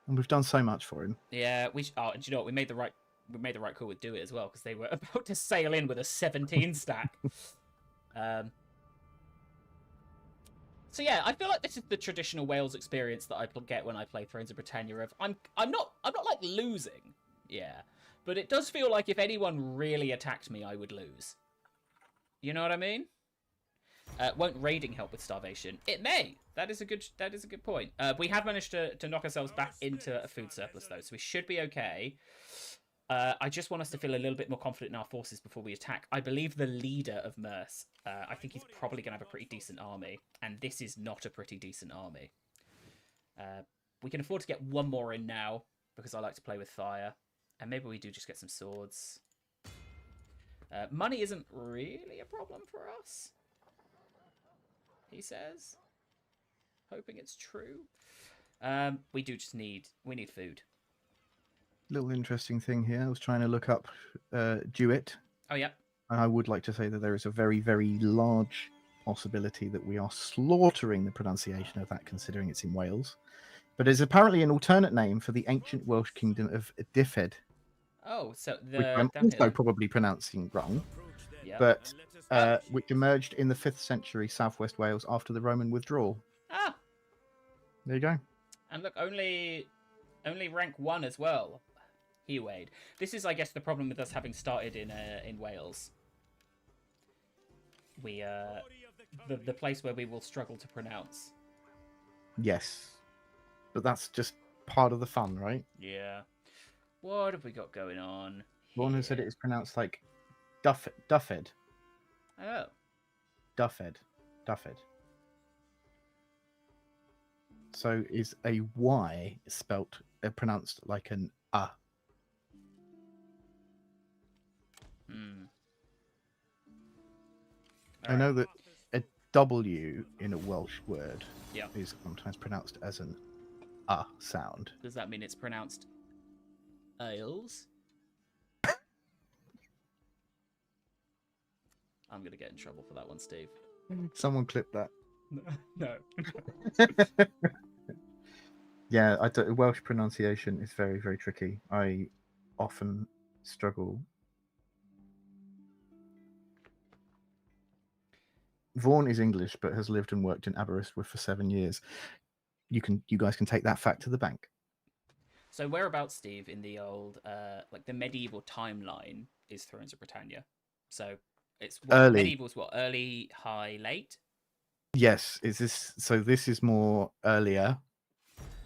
And we've done so much for him. Yeah, oh, and do you know what? We made the right call with Do It as well, because they were about to sail in with a 17 stack. So yeah, I feel like this is the traditional Wales experience that I get when I play Thrones of Britannia. Of I'm not like losing, yeah, but it does feel like if anyone really attacked me, I would lose. You know what I mean? Won't raiding help with starvation? It may. That is a good point. We have managed to knock ourselves back into a food surplus though, so we should be okay. I just want us to feel a little bit more confident in our forces before we attack. I believe the leader of Merce, I think he's probably going to have a pretty decent army, and this is not a pretty decent army. We can afford to get 1 more in now, because I like to play with fire, and maybe we do just get some swords. Money isn't really a problem for us, he says. Hoping it's true. We need food. Little interesting thing here. I was trying to look up Jewett. Oh, yeah. And I would like to say that there is a very, very large possibility that we are slaughtering the pronunciation of that, considering it's in Wales. But it's apparently an alternate name for the ancient Welsh kingdom of Dyfed. Oh, so Which I'm also probably pronouncing wrong. Yeah. But which emerged in the 5th century southwest Wales after the Roman withdrawal. Ah! There you go. And look, only rank 1 as well. Hewade. This is, I guess, the problem with us having started in Wales. We the place where we will struggle to pronounce. Yes, but that's just part of the fun, right? Yeah. What have we got going on? One has said it is pronounced like Duffed. Oh. Duffed. So is a Y spelt pronounced like an A? I know that a W in a Welsh word is sometimes pronounced as an A sound. Does that mean it's pronounced Ales? I'm going to get in trouble for that one, Steve. Someone clip that. No. Yeah, Welsh pronunciation is very, very tricky. I often struggle. Vaughan is English, but has lived and worked in Aberystwyth for 7 years. You guys can take that fact to the bank. So whereabouts, Steve, in the old, like the medieval timeline is Thrones of Britannia? So it's early. Medieval's what? Early, high, late? Yes. This is more earlier.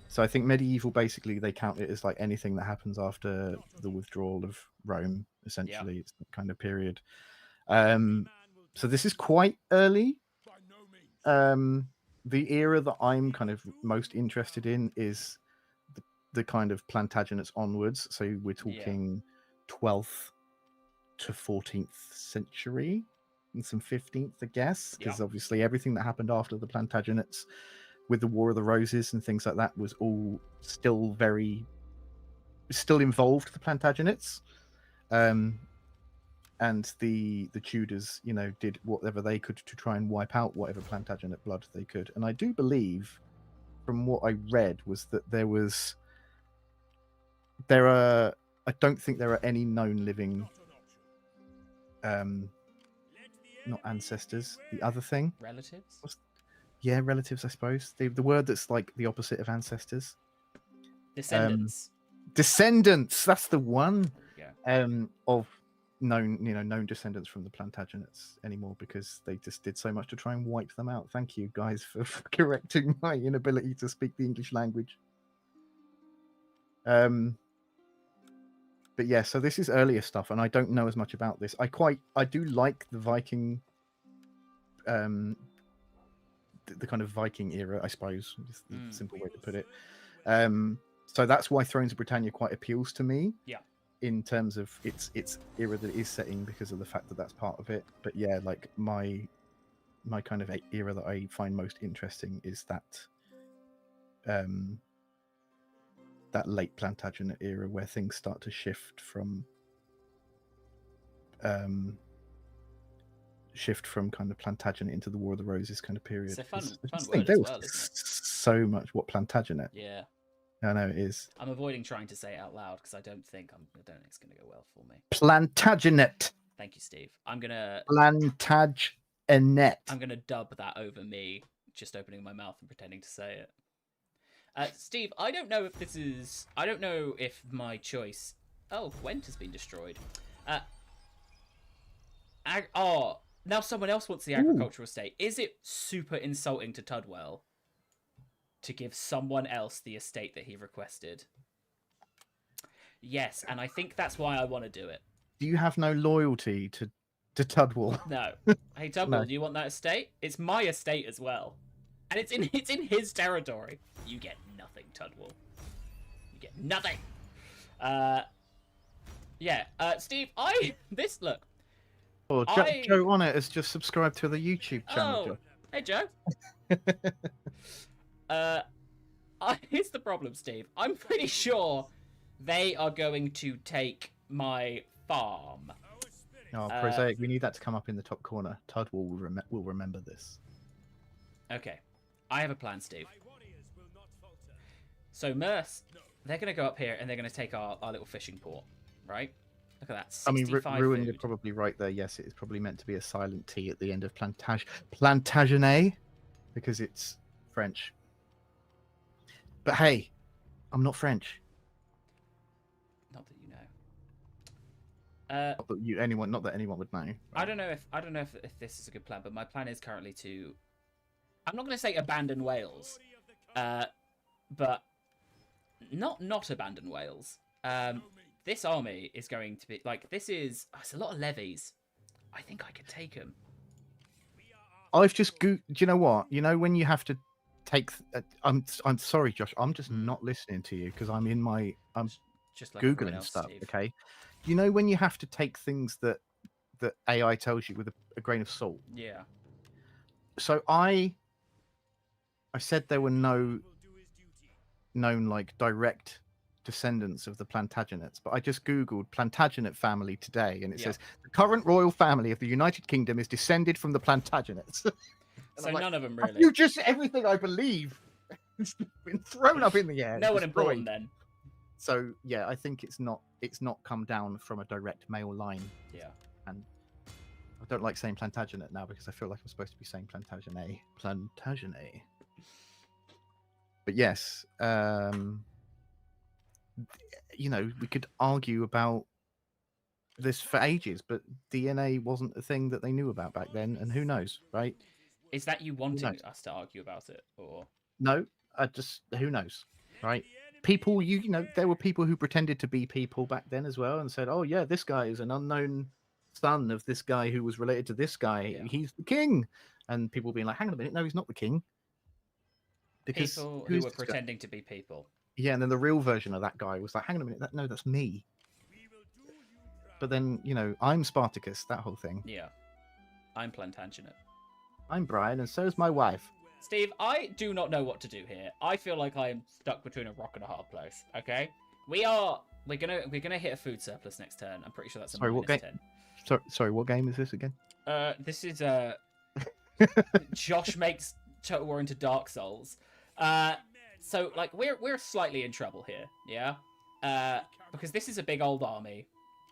So I think medieval, basically, they count it as like anything that happens after the withdrawal of Rome, essentially. It's that kind of period. So this is quite early. The era that I'm kind of most interested in is the kind of Plantagenets onwards. So we're talking 12th to 14th century and some 15th, I guess, because obviously everything that happened after the Plantagenets with the War of the Roses and things like that was all still involved the Plantagenets. And the Tudors, did whatever they could to try and wipe out whatever Plantagenet blood they could. And I do believe, from what I read, was that I don't think there are any known living, not ancestors. The other thing, relatives. Yeah, relatives, I suppose. The word that's like the opposite of ancestors. Descendants. Descendants. That's the one. Yeah. Of known descendants from the Plantagenets anymore, because they just did so much to try and wipe them out. Thank you guys for correcting my inability to speak the English language. But yeah, so this is earlier stuff, and I don't know as much about this. I do like the Viking, the kind of Viking era, I suppose, is the simple way to put it. So that's why Thrones of Britannia quite appeals to me. Yeah. In terms of its era that it is setting, because of the fact that that's part of it. But yeah, like my kind of era that I find most interesting is that that late Plantagenet era, where things start to shift from shift from kind of Plantagenet into the War of the Roses kind of period. It's a fun 'Cause I word just think as there was well, isn't it? so much what Plantagenet. Yeah. I know it is. I'm avoiding trying to say it out loud because I don't think it's going to go well for me. Plantagenet. Thank you, Steve. I'm gonna Plantagenet. dub that over me just opening my mouth and pretending to say it. Steve, I don't know if my choice. Oh, Gwent has been destroyed. Now someone else wants the agricultural estate. Is it super insulting to Tudwell to give someone else the estate that he requested? Yes, and I think that's why I want to do it. Do you have no loyalty to Tudwell? No. Hey, Tudwell, No. do you want that estate? It's my estate as well. And it's in his territory. You get nothing, Tudwell. You get nothing. Steve, look. Oh, Joe on it has just subscribed to the YouTube channel. Oh, hey, Joe. Here's the problem, Steve. I'm pretty sure they are going to take my farm. Oh, Prosaic, we need that to come up in the top corner. Tudwell will remember this. Okay. I have a plan, Steve. So, Merce, they're going to go up here and they're going to take our little fishing port, right? Look at that. 65 I mean, Ruin, food. you're probably right there. Yes, it is probably meant to be a silent T at the end of Plantagenet, because it's French. But hey, I'm not French. Not that you know. Not that anyone would know. Right? I don't know if this is a good plan, but my plan is currently to. I'm not going to say abandon Wales, but not abandon Wales. This army is going to be like it's a lot of levies. I think I could take them. I've just do you know what? You know when you have to take. I'm sorry, Josh. I'm just not listening to you because I'm Just like googling else, stuff. Steve. Okay, you know when you have to take things that AI tells you with a grain of salt. Yeah. So I said there were no known like direct descendants of the Plantagenets, but I just googled Plantagenet family today, and it says the current royal family of the United Kingdom is descended from the Plantagenets. So none of them really. You just everything I believe has been thrown up in the air. No one destroyed. important then. So yeah, I think it's not come down from a direct male line. Yeah. And I don't like saying Plantagenet now because I feel like I'm supposed to be saying Plantagenet. Plantagenet. But yes, you know, we could argue about this for ages, but DNA wasn't a thing that they knew about back then, and who knows, right? Is that you wanting us to argue about it, or no? Who knows, right? People, you know, there were people who pretended to be people back then as well, and said, "Oh yeah, this guy is an unknown son of this guy who was related to this guy. Yeah. He's the king," and people being like, "Hang on a minute, no, he's not the king." Because people who were pretending to be people? Yeah, and then the real version of that guy was like, "Hang on a minute, that's me." But then, you know, I'm Spartacus, that whole thing. Yeah, I'm Plantagenet. I'm Brian, and so is my wife. Steve, I do not know what to do here. I feel like I am stuck between a rock and a hard place. Okay, we're gonna hit a food surplus next turn. I'm pretty sure that's a -10. Sorry, what game is this again? This is Josh makes Total War into Dark Souls. So like we're slightly in trouble here, yeah. Because this is a big old army.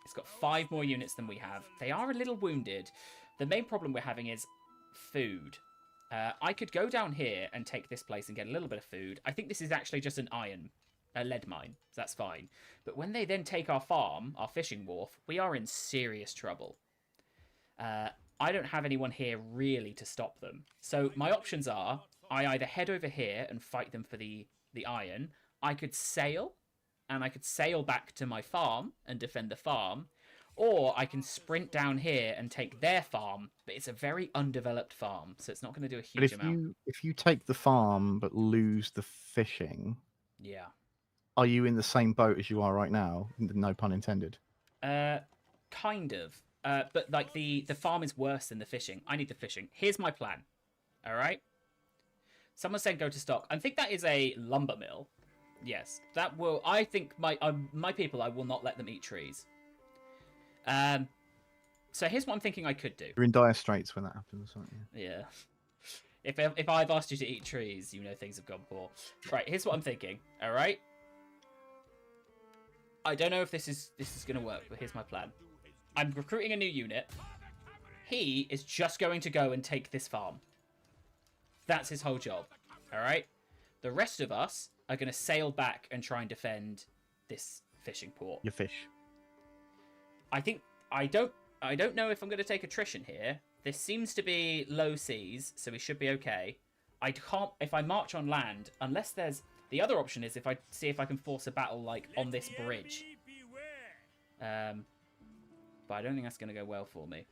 It's got 5 more units than we have. They are a little wounded. The main problem we're having is food. I could go down here and take this place and get a little bit of food. I think this is actually just a lead mine, so that's fine. But when they then take our farm, our fishing wharf, we are in serious trouble. I don't have anyone here really to stop them. So my options are, I either head over here and fight them for the iron. I could sail, and I could sail back to my farm and defend the farm. Or I can sprint down here and take their farm, but it's a very undeveloped farm, so it's not going to do a huge amount. If you take the farm but lose the fishing, yeah, are you in the same boat as you are right now? No pun intended. Kind of. But like the farm is worse than the fishing. I need the fishing. Here's my plan. All right. Someone said go to stock. I think that is a lumber mill. Yes, that will. I think my people. I will not let them eat trees. So here's what I'm thinking I could do. You're in dire straits when that happens, aren't you? Yeah. If I've asked you to eat trees, you know things have gone poor. Right, here's what I'm thinking. All right. I don't know if this is going to work, but here's my plan. I'm recruiting a new unit. He is just going to go and take this farm. That's his whole job. All right. The rest of us are going to sail back and try and defend this fishing port. Your fish. I don't know if I'm going to take attrition here. This seems to be low seas, so we should be okay. I can't, if I march on land, unless there's... The other option is if I see if I can force a battle, like, on this bridge. But I don't think that's going to go well for me.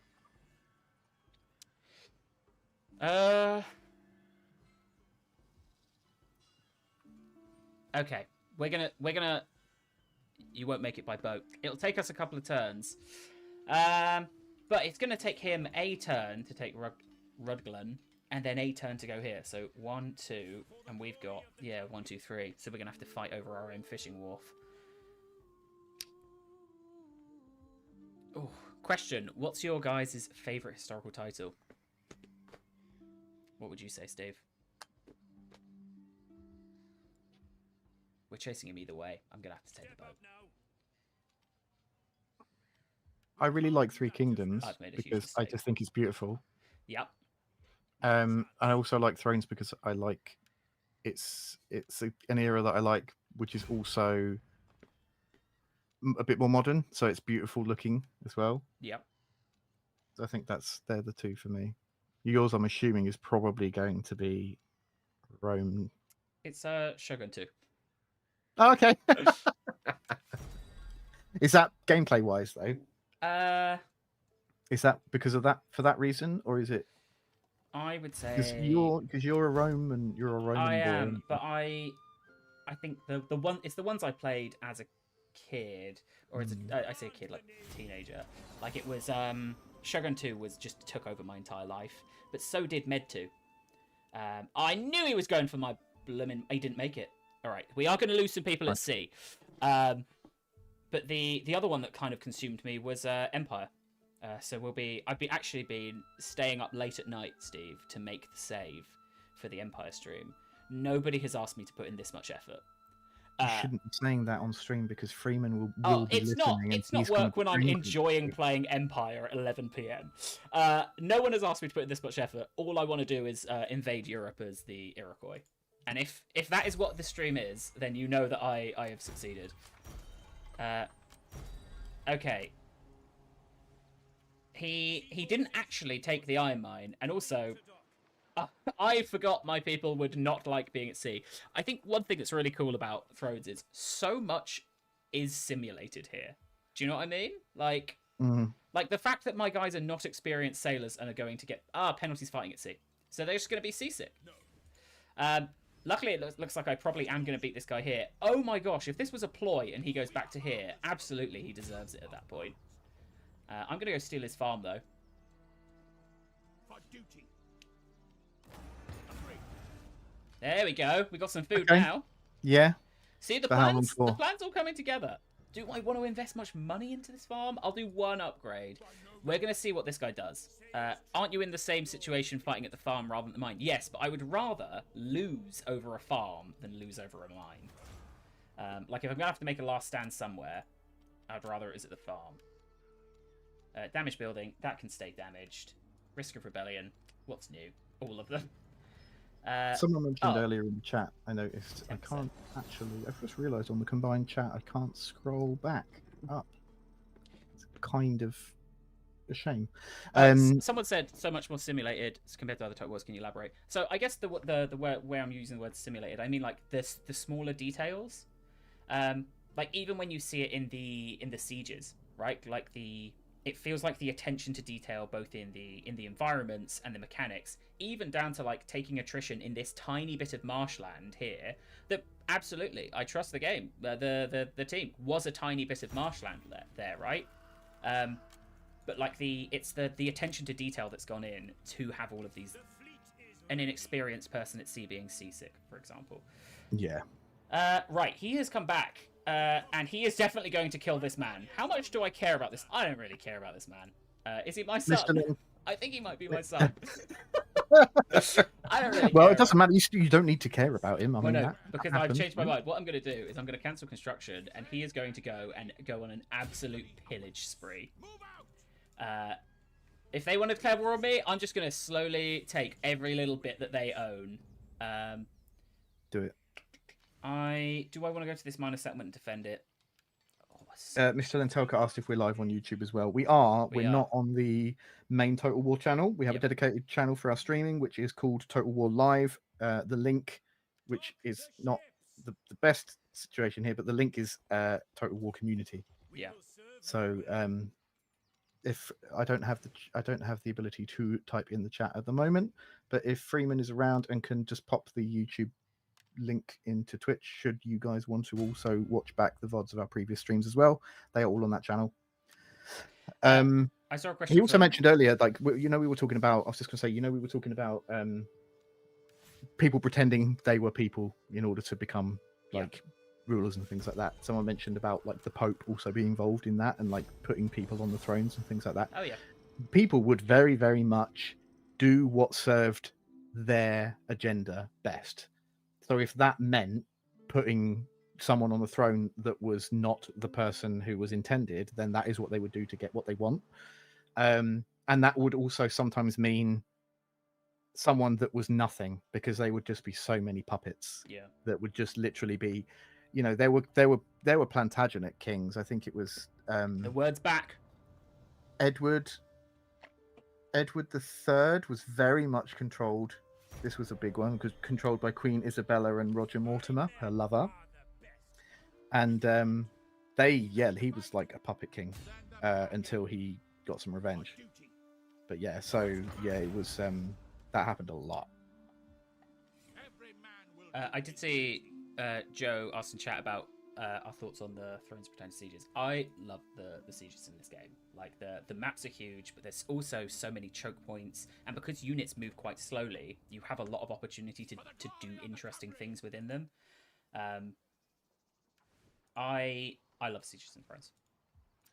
Okay. We're gonna... You won't make it by boat. It'll take us a couple of turns. But it's going to take him a turn to take Rudglen, and then a turn to go here. So 1, 2, and we've got 1, 2, 3. So we're going to have to fight over our own fishing wharf. Oh, question: what's your guys' favourite historical title? What would you say, Steve? We're chasing him either way. I'm going to have to take the boat. I really like Three Kingdoms I've made a huge because I mistake. just think it's beautiful. Yep. I also like Thrones because I like it's an era that I like, which is also a bit more modern, so it's beautiful looking as well. Yep. So I think they're the two for me. Yours, I'm assuming, is probably going to be Rome. It's Shogun 2. Oh, okay. Is that gameplay wise though? Is that because of that for that reason, or is it? I would say Because you're a Roman, you're a Roman. I boy, am, but I think the one it's the ones I played as a kid, or as a, I say kid, like teenager. Like it was Shogun 2 was just took over my entire life, but so did Med 2. I knew he was going for my blooming. He didn't make it. All right, we are going to lose some people at sea. But the other one that kind of consumed me was Empire. So I've actually been staying up late at night, Steve, to make the save for the Empire stream. Nobody has asked me to put in this much effort. You shouldn't be saying that on stream because Freeman will be listening. It's not work when I'm enjoying playing Empire at 11 p.m. No one has asked me to put in this much effort. All I want to do is invade Europe as the Iroquois. And if that is what the stream is, then you know that I have succeeded. Okay. He didn't actually take the iron mine, and also I forgot my people would not like being at sea. I think one thing that's really cool about Thrones is so much is simulated here. Do you know what I mean? Like the fact that my guys are not experienced sailors and are going to get penalties fighting at sea, so they're just going to be seasick. Luckily, it looks like I probably am going to beat this guy here. Oh my gosh, if this was a ploy and he goes back to here, absolutely he deserves it at that point. I'm going to go steal his farm, though. For duty. There we go. We got some food Okay. now. Yeah. See, the So how long plan's for? all coming together. Do I want to invest much money into this farm? I'll do one upgrade. We're going to see what this guy does. Aren't you in the same situation fighting at the farm rather than the mine? Yes, but I would rather lose over a farm than lose over a mine. Like, if I'm going to have to make a last stand somewhere, I'd rather it is at the farm. Damaged building, that can stay damaged. Risk of rebellion, what's new? All of them. Someone mentioned earlier in the chat, I noticed, 10%. I can't actually, I've just realised on the combined chat, I can't scroll back up. It's kind of a shame. Someone said so much more simulated compared to other Total Wars. Can you elaborate? So I guess the where I'm using the word simulated, I mean like the smaller details. Like even when you see it in the sieges, right? Like it feels like the attention to detail both in the environments and the mechanics, even down to like taking attrition in this tiny bit of marshland here. That absolutely, I trust the game. The team was a tiny bit of marshland there, right? But like it's the attention to detail that's gone in to have all of these. An inexperienced person at sea being seasick, for example. Yeah. Right, he has come back. And he is definitely going to kill this man. How much do I care about this? I don't really care about this man. Is he my son? Mr. Len- I think he might be my son. I don't really Well, care it doesn't matter. You don't need to care about him. I Well, mean, no, that because I've happens, changed my right? mind. What I'm going to do is I'm going to cancel construction, and he is going to go on an absolute pillage spree. Move out. If they want to declare war on me, I'm just going to slowly take every little bit that they own. Do it. Do I want to go to this minor settlement and defend it? Mr. Lentelka asked if we're live on YouTube as well. We are. We We're are. not on the main Total War channel. We have Yep. a dedicated channel for our streaming, which is called Total War Live. The link, which is not the best situation here, but the link is Total War Community. Yeah. So if I don't have the ability to type in the chat at the moment, but if Freeman is around and can just pop the YouTube link into Twitch, should you guys want to also watch back the VODs of our previous streams as well, they are all on that channel. I saw a question. He also mentioned earlier, like, we were talking about, I was just going to say, we were talking about people pretending they were people in order to become like rulers and things like that. Someone mentioned about like the Pope also being involved in that and like putting people on the thrones and things like that. Oh yeah. People would very, very much do what served their agenda best. So if that meant putting someone on the throne that was not the person who was intended, then that is what they would do to get what they want. And that would also sometimes mean someone that was nothing, because they would just be so many puppets. Yeah. That would just literally be, there were Plantagenet kings. I think it was The word's back. Edward III was very much controlled. This was a big one, because controlled by Queen Isabella and Roger Mortimer, her lover. And he was like a puppet king until he got some revenge. But yeah, so yeah, it was that happened a lot. I did see Joe asked in chat about our thoughts on the Thrones of Britannia sieges. I love the sieges in this game. Like the maps are huge, but there's also so many choke points, and because units move quite slowly, you have a lot of opportunity to do interesting things within them. I love sieges in Thrones.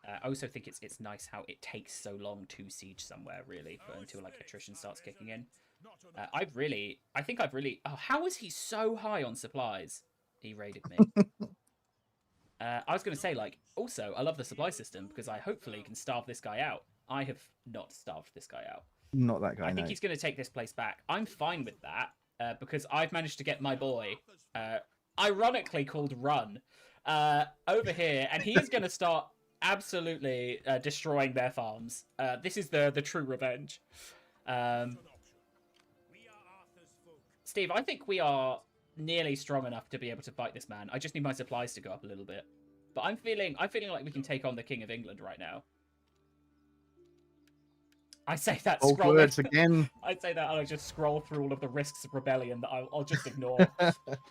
I also think it's nice how it takes so long to siege somewhere, really, until like attrition starts kicking in. I think I've really. Oh, how is he so high on supplies? He raided me. I was going to say, like, also, I love the supply system because I hopefully can starve this guy out. I have not starved this guy out. Not that guy. I think he's going to take this place back. I'm fine with that because I've managed to get my boy, ironically called Run, over here, and he is going to start absolutely destroying their farms. This is the true revenge. Steve, I think we are nearly strong enough to be able to fight this man. I just need my supplies to go up a little bit. But I'm feeling like we can take on the King of England right now. I say that Old words again. I say that and I just scroll through all of the risks of rebellion that I'll just ignore.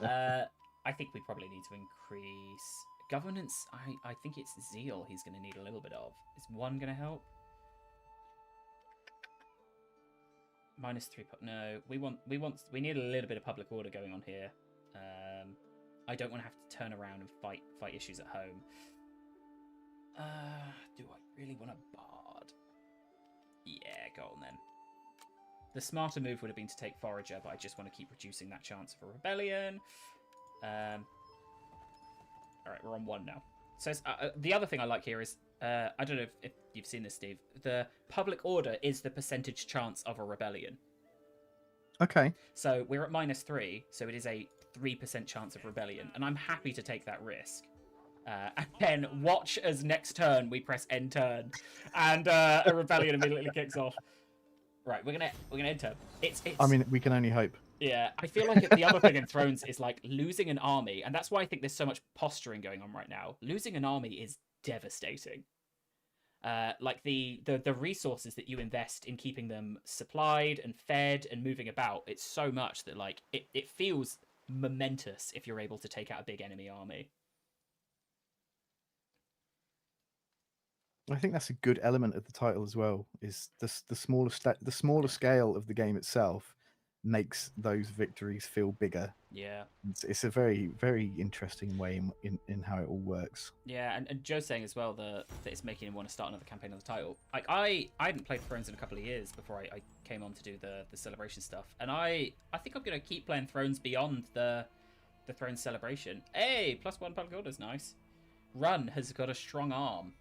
I think we probably need to increase governance. I think it's zeal he's going to need a little bit of. Is 1 going to help? -3. No, we need a little bit of public order going on here. I don't want to have to turn around and fight issues at home. Do I really want a bard? Yeah, go on then. The smarter move would have been to take forager, but I just want to keep reducing that chance of a rebellion. All right, we're on 1 now. So the other thing I like here is I don't know if you've seen this, Steve. The public order is the percentage chance of a rebellion. Okay. So we're at -3, so it is a 3% chance of rebellion, and I'm happy to take that risk. And then watch as next turn we press end turn, and a rebellion immediately kicks off. Right, we're gonna enter. It's. I mean, we can only hope. Yeah, I feel like the other thing in Thrones is like losing an army, and that's why I think there's so much posturing going on right now. Losing an army is devastating. Like the resources that you invest in keeping them supplied and fed and moving about, it's so much that like it feels momentous if you're able to take out a big enemy army. I think that's a good element of the title as well. Is the smaller scale of the game itself makes those victories feel bigger. Yeah. It's a very, very interesting way in how it all works. Yeah, and Joe's saying as well that it's making him want to start another campaign on the title. Like I hadn't played Thrones in a couple of years before I came on to do the celebration stuff, and I think I'm gonna keep playing Thrones beyond the Thrones celebration. Hey, +1 Pal Gold is nice. Run has got a strong arm.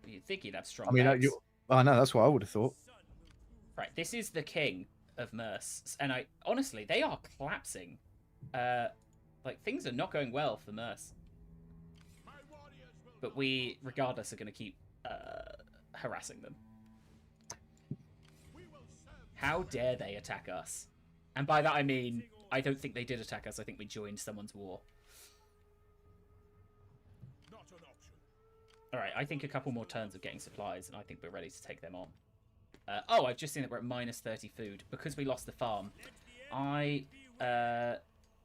You'd think he'd have strong legs. I know, that's what I would have thought. Right, this is the king of Merse, and honestly, they are collapsing. Like, things are not going well for Merse. But we, regardless, are going to keep harassing them. How dare they attack us? And by that I mean, I don't think they did attack us. I think we joined someone's war. Alright, I think a couple more turns of getting supplies, and I think we're ready to take them on. Oh, I've just seen that we're at -30 food. Because we lost the farm, I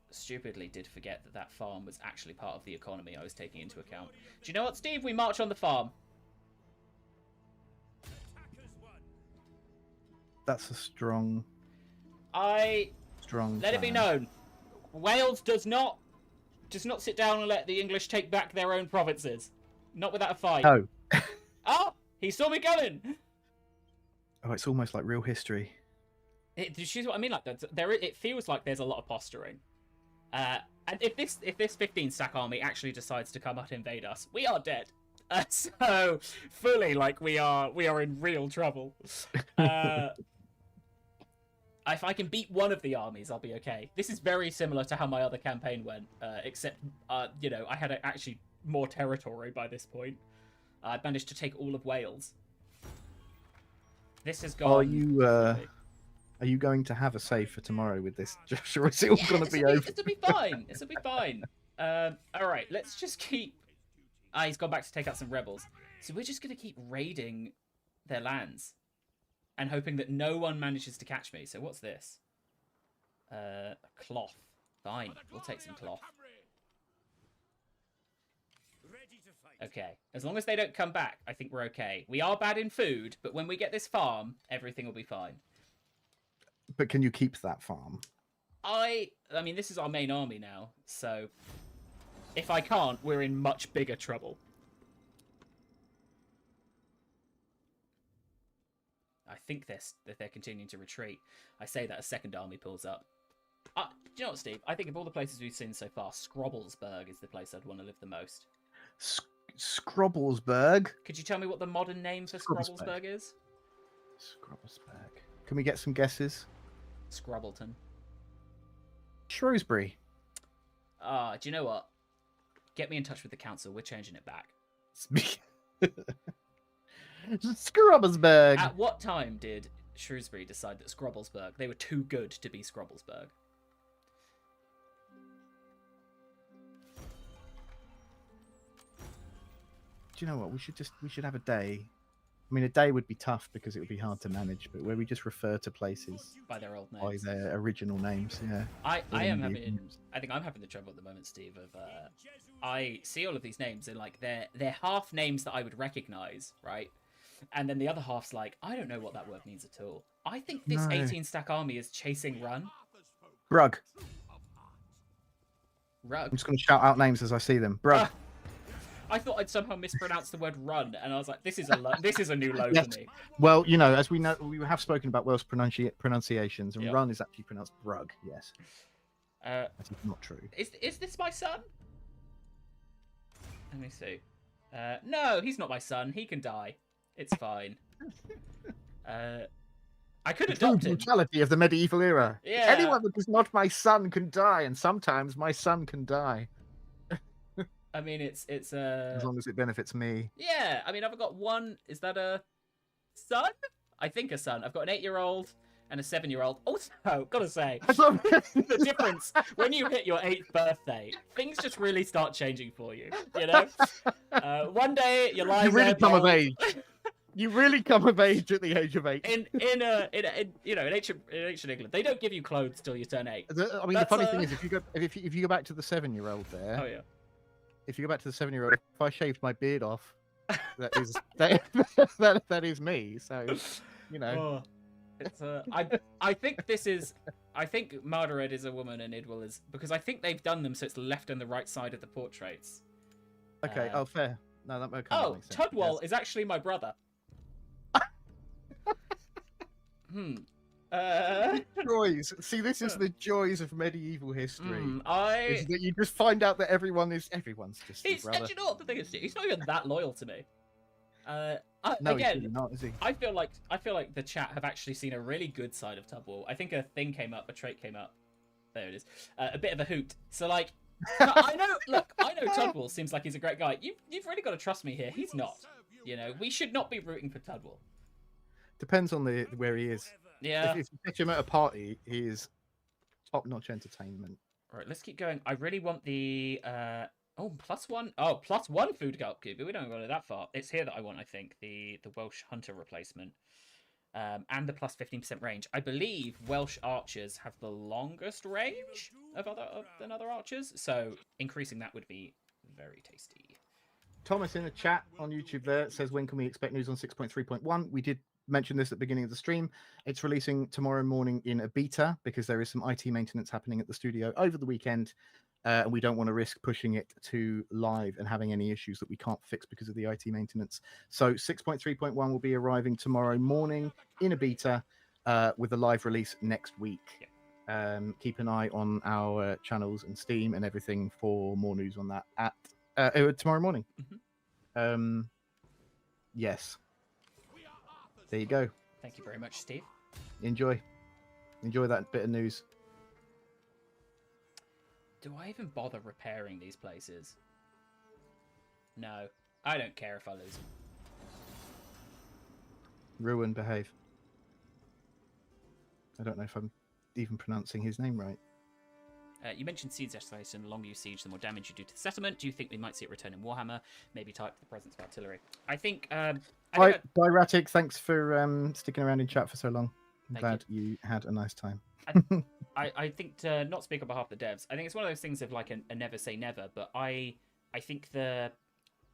stupidly did forget that farm was actually part of the economy I was taking into account. Do you know what, Steve? We march on the farm. That's a strong Let plan. it be known, Wales does not sit down and let the English take back their own provinces. Not without a fight. No. Oh, he saw me coming. Oh, it's almost like real history. Do you see what I mean? Like it feels like there's a lot of posturing. And if this 15 stack army actually decides to come out and invade us, we are dead. So fully, like we are in real trouble. If I can beat one of the armies, I'll be okay. This is very similar to how my other campaign went, except you know, I had actually more territory by this point. I managed to take all of Wales. This has gone. Are you going to have a save for tomorrow with this, Josh, or is it all going to be over? This'll be fine. This'll be fine. All right, let's just keep. He's gone back to take out some rebels. So we're just going to keep raiding their lands and hoping that no one manages to catch me. So what's this? Cloth. Fine, we'll take some cloth. Okay, as long as they don't come back, I think we're okay. We are bad in food, but when we get this farm, everything will be fine. But can you keep that farm? I mean, this is our main army now, so if I can't, we're in much bigger trouble. I think they're continuing to retreat. I say that a second army pulls up. Do you know what, Steve? I think of all the places we've seen so far, Scrobblesburg is the place I'd want to live the most. Scrobblesburg? Could you tell me what the modern name for Scrobblesburg is? Scrobblesburg. Can we get some guesses? Scrobbleton. Shrewsbury. Do you know what? Get me in touch with the council. We're changing it back. Scrobblesburg. At what time did Shrewsbury decide that Scrobblesburg, they were too good to be Scrobblesburg? Do you know what? We should have a day. I mean, a day would be tough because it would be hard to manage, but where we just refer to places By their old names. by their original names. Yeah. I think I'm having the trouble at the moment, Steve, of I see all of these names and like they're half names that I would recognize, right? And then the other half's like, I don't know what that word means at all. I think this 18 stack army is chasing Run. Brug. Rug. I'm just going to shout out names as I see them. Brug. I thought I'd somehow mispronounced the word run, and I was like, this is a new low Yes. for me. Well, you know, as we know, we have spoken about Welsh pronunciations, and Yep. run is actually pronounced brug. Yes. That is not true. Is this my son? Let me see. No, he's not my son. He can die. It's fine. I could The adopt him. brutality of the medieval era. Yeah. Anyone that is not my son can die, and sometimes my son can die. I mean, it's As long as it benefits me. yeah. I mean, I've got one. Is that a son? I think a son. I've got an 8-year-old and a 7-year-old. Also, gotta say, the difference when you hit your 8th birthday, things just really start changing for you. You know, one day you're lying You really there come of bald. age. You really come of age at the age of 8. In ancient England, they don't give you clothes till you turn 8. I mean, the funny thing is, if you go back to the 7-year-old there, Oh yeah. if you go back to the 7-year-old, if I shaved my beard off, that is that is me. So, you know. It's I think Margaret is a woman and Idwal is, because I think they've done them so it's the left and the right side of the portraits. Okay. Oh, fair. No, that kind of Oh, makes sense. Tudwal is actually my brother. Joys. See, this is the joys of medieval history. Is that you just find out that everyone's just your brother. And you know what the thing is? He's not even that loyal to me. No, again, he's really not, is he? I feel like the chat have actually seen a really good side of Tudwal. I think a thing came up, a trait came up. There it is. A bit of a hoot. So like, I know Tudwal seems like he's a great guy. You've really got to trust me here. He's not. You know, we should not be rooting for Tudwal. Depends on where he is. Yeah. If you catch him at a party, he is top-notch entertainment. All right, let's keep going. I really want the +1. Oh, +1 food upkeep. We don't go that far. It's here that I want. I think the Welsh hunter replacement, and the +15% range. I believe Welsh archers have the longest range than other archers, so increasing that would be very tasty. Thomas in the chat on YouTube there says, when can we expect news on 6.3.1? We did mention this at the beginning of the stream. It's releasing tomorrow morning in a beta because there is some IT maintenance happening at the studio over the weekend, and we don't want to risk pushing it to live and having any issues that we can't fix because of the IT maintenance. So 6.3.1 will be arriving tomorrow morning in a beta with a live release next week. Keep an eye on our channels and Steam and everything for more news on that at tomorrow morning. Yes. There you go. Thank you very much, Steve. Enjoy that bit of news. Do I even bother repairing these places? No. I don't care if I lose them. Ruin, behave. I don't know if I'm even pronouncing his name right. You mentioned siege escalation. The longer you siege, the more damage you do to the settlement. Do you think we might see it return in Warhammer? Maybe type the presence of artillery. I think... Diratic, thanks for sticking around in chat for so long. I'm glad you had a nice time. I think, to not speak on behalf of the devs, I think it's one of those things of like a never say never, but I think the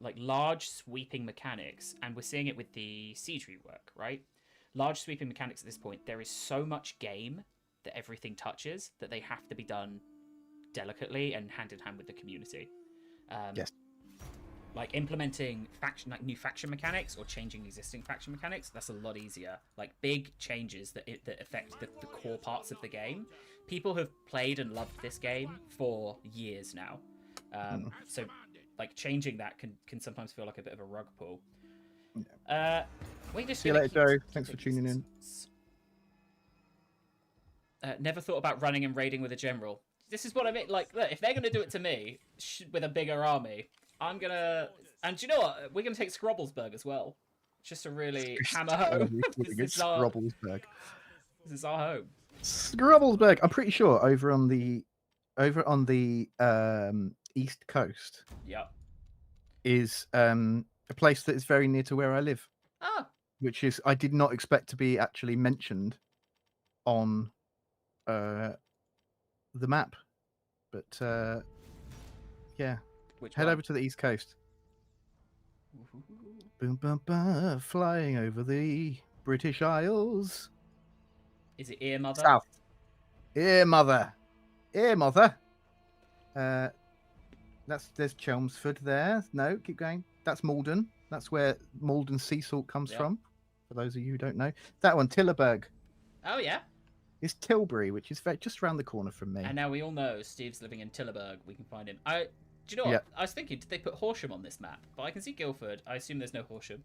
like large sweeping mechanics, and we're seeing it with the siege rework, right? Large sweeping mechanics at this point, there is so much game that everything touches that they have to be done delicately and hand in hand with the community. Yes. Like implementing new faction mechanics or changing existing faction mechanics, that's a lot easier. Like big changes that affect the core parts of the game. People have played and loved this game for years now. So like changing that can sometimes feel like a bit of a rug pull. See you later, Joe. Thanks for tuning in. Never thought about running and raiding with a general. This is what I mean. Like, look, if they're going to do it to me with a bigger army, I'm going to... And do you know what? We're going to take Scrobblesburg as well. Just to really hammer home. This is our home. Scrobblesburg. I'm pretty sure over on the East Coast. Yep. Is a place that is very near to where I live. Ah. Which is, I did not expect to be actually mentioned on the map, but yeah. Head over to the East Coast. Boom, boom, boom, flying over the British Isles. Is it Ear Mother? South. Ear Mother. There's Chelmsford there. No, keep going. That's Malden. That's where Malden sea salt comes from. For those of you who don't know, that one, Tillerberg. Oh yeah. Is Tilbury, which is just around the corner from me. And now we all know Steve's living in Tillerberg. We can find him. Do you know what? I was thinking, did they put Horsham on this map? But I can see Guildford. I assume there's no Horsham.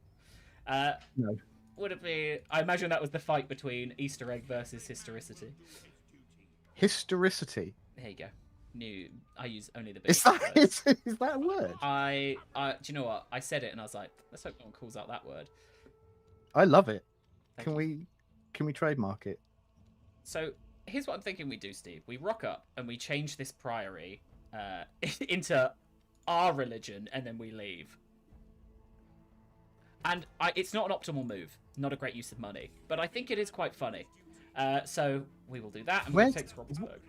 No. Would it be... I imagine that was the fight between Easter egg versus historicity. Historicity? There you go. I use only the big Is that a word? Do you know what? I said it and I was like, let's hope no one calls out that word. I love it. Can we trademark it? So here's what I'm thinking we do, Steve. We rock up and we change this priory into our religion, and then we leave. And it's not an optimal move, not a great use of money, but I think it is quite funny. So we will do that, and we'll take Scrobblesburg.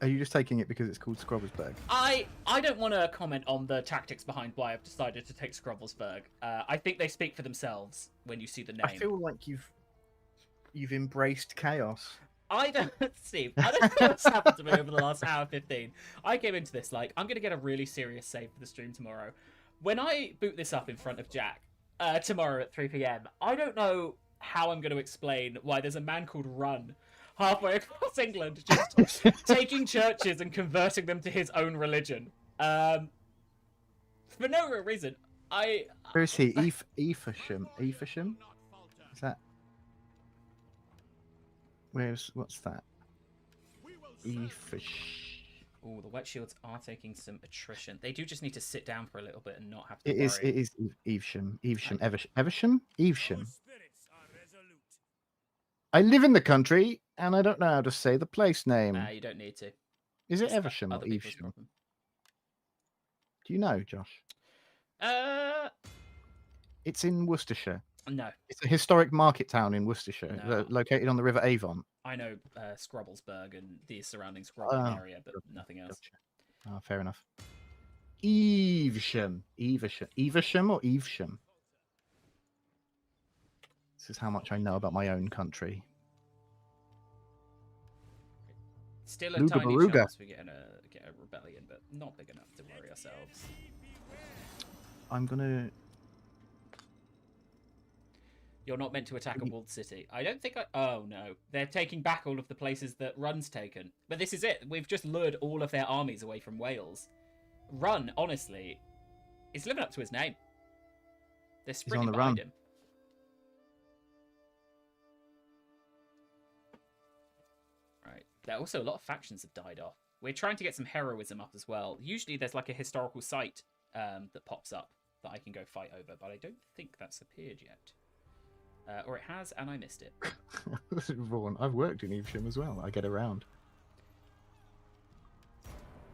Are you just taking it because it's called Scrobblesburg? I don't want to comment on the tactics behind why I've decided to take Scrobblesburg. I think they speak for themselves when you see the name. I feel like you've embraced chaos. I don't, Steve. I don't know what's happened to me over the last hour 15. I came into this like I'm gonna get a really serious save for the stream tomorrow. When I boot this up in front of Jack tomorrow at 3 p.m, I don't know how I'm going to explain why there's a man called Run halfway across England just taking churches and converting them to his own religion. For no real reason. Where is he? Evesham. Evesham? Is that? What's that? Evesham. Oh, the Wet Shields are taking some attrition. They do just need to sit down for a little bit and not have to It worry. is Evesham. Evesham. Evesham? Evesham. I live in the country, and I don't know how to say the place name. You don't need to. Is it It's Evesham or other people's Evesham? problem. Do you know, Josh? It's in Worcestershire. No. It's a historic market town in Worcestershire, No. located on the River Avon. I know Scrobblesburg and the surrounding Scrobbling area, but nothing else. Gotcha. Oh, fair enough. Evesham. Evesham. Evesham or Evesham? This is how much I know about my own country. Still a Luga tiny Baruga. chance we get a rebellion, but not big enough to worry ourselves. I'm gonna. You're not meant to attack a walled city. I don't think I... Oh, no. They're taking back all of the places that Run's taken. But this is it. We've just lured all of their armies away from Wales. Run, honestly, is living up to his name. They're sprinting the behind run. him. Right. There also a lot of factions have died off. We're trying to get some heroism up as well. Usually there's like a historical site that pops up that I can go fight over, but I don't think that's appeared yet. Or it has, and I missed it. Vaughan, I've worked in Evesham as well. I get around.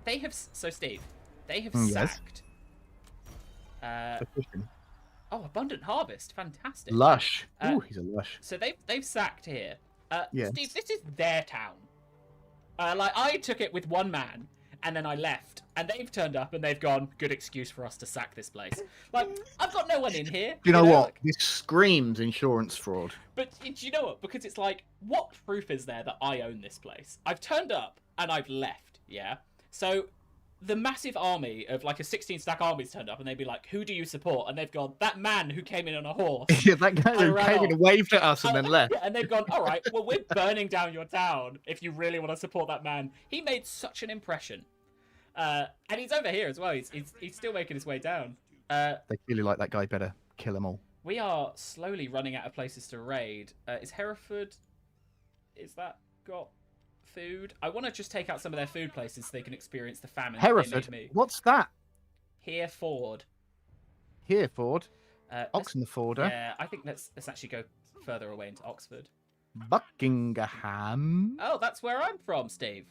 They have... So, Steve, they have Yes. sacked... Efficient. Oh, Abundant Harvest. Fantastic. Lush. Uh, Ooh, he's a lush. So they've sacked here. Yes. Steve, this is their town. Like, I took it with one man, and then I left. And they've turned up, and they've gone, good excuse for us to sack this place. Like, I've got no one in here. Do you know what? Like, This screams insurance fraud. but do you know what? Because it's like, what proof is there that I own this place? I've turned up, and I've left, yeah? So... the massive army of like a 16-stack army's turned up and they'd be like, who do you support? And they've gone, that man who came in on a horse. Yeah, that guy I who ran came in off. and waved at us and then left. Yeah, and they've gone, all right, well, we're burning down your town if you really want to support that man. He made such an impression. And he's over here as well. He's still making his way down. They clearly like that guy better. Kill them all. We are slowly running out of places to raid. Is Hereford... Is that got... food? I want to just take out some of their food places so they can experience the famine. that they Hereford? made me. What's that? Hereford. Hereford? Let's- Oxenforder? Yeah, I think let's actually go further away into Oxford. Buckingham? Oh, that's where I'm from, Steve.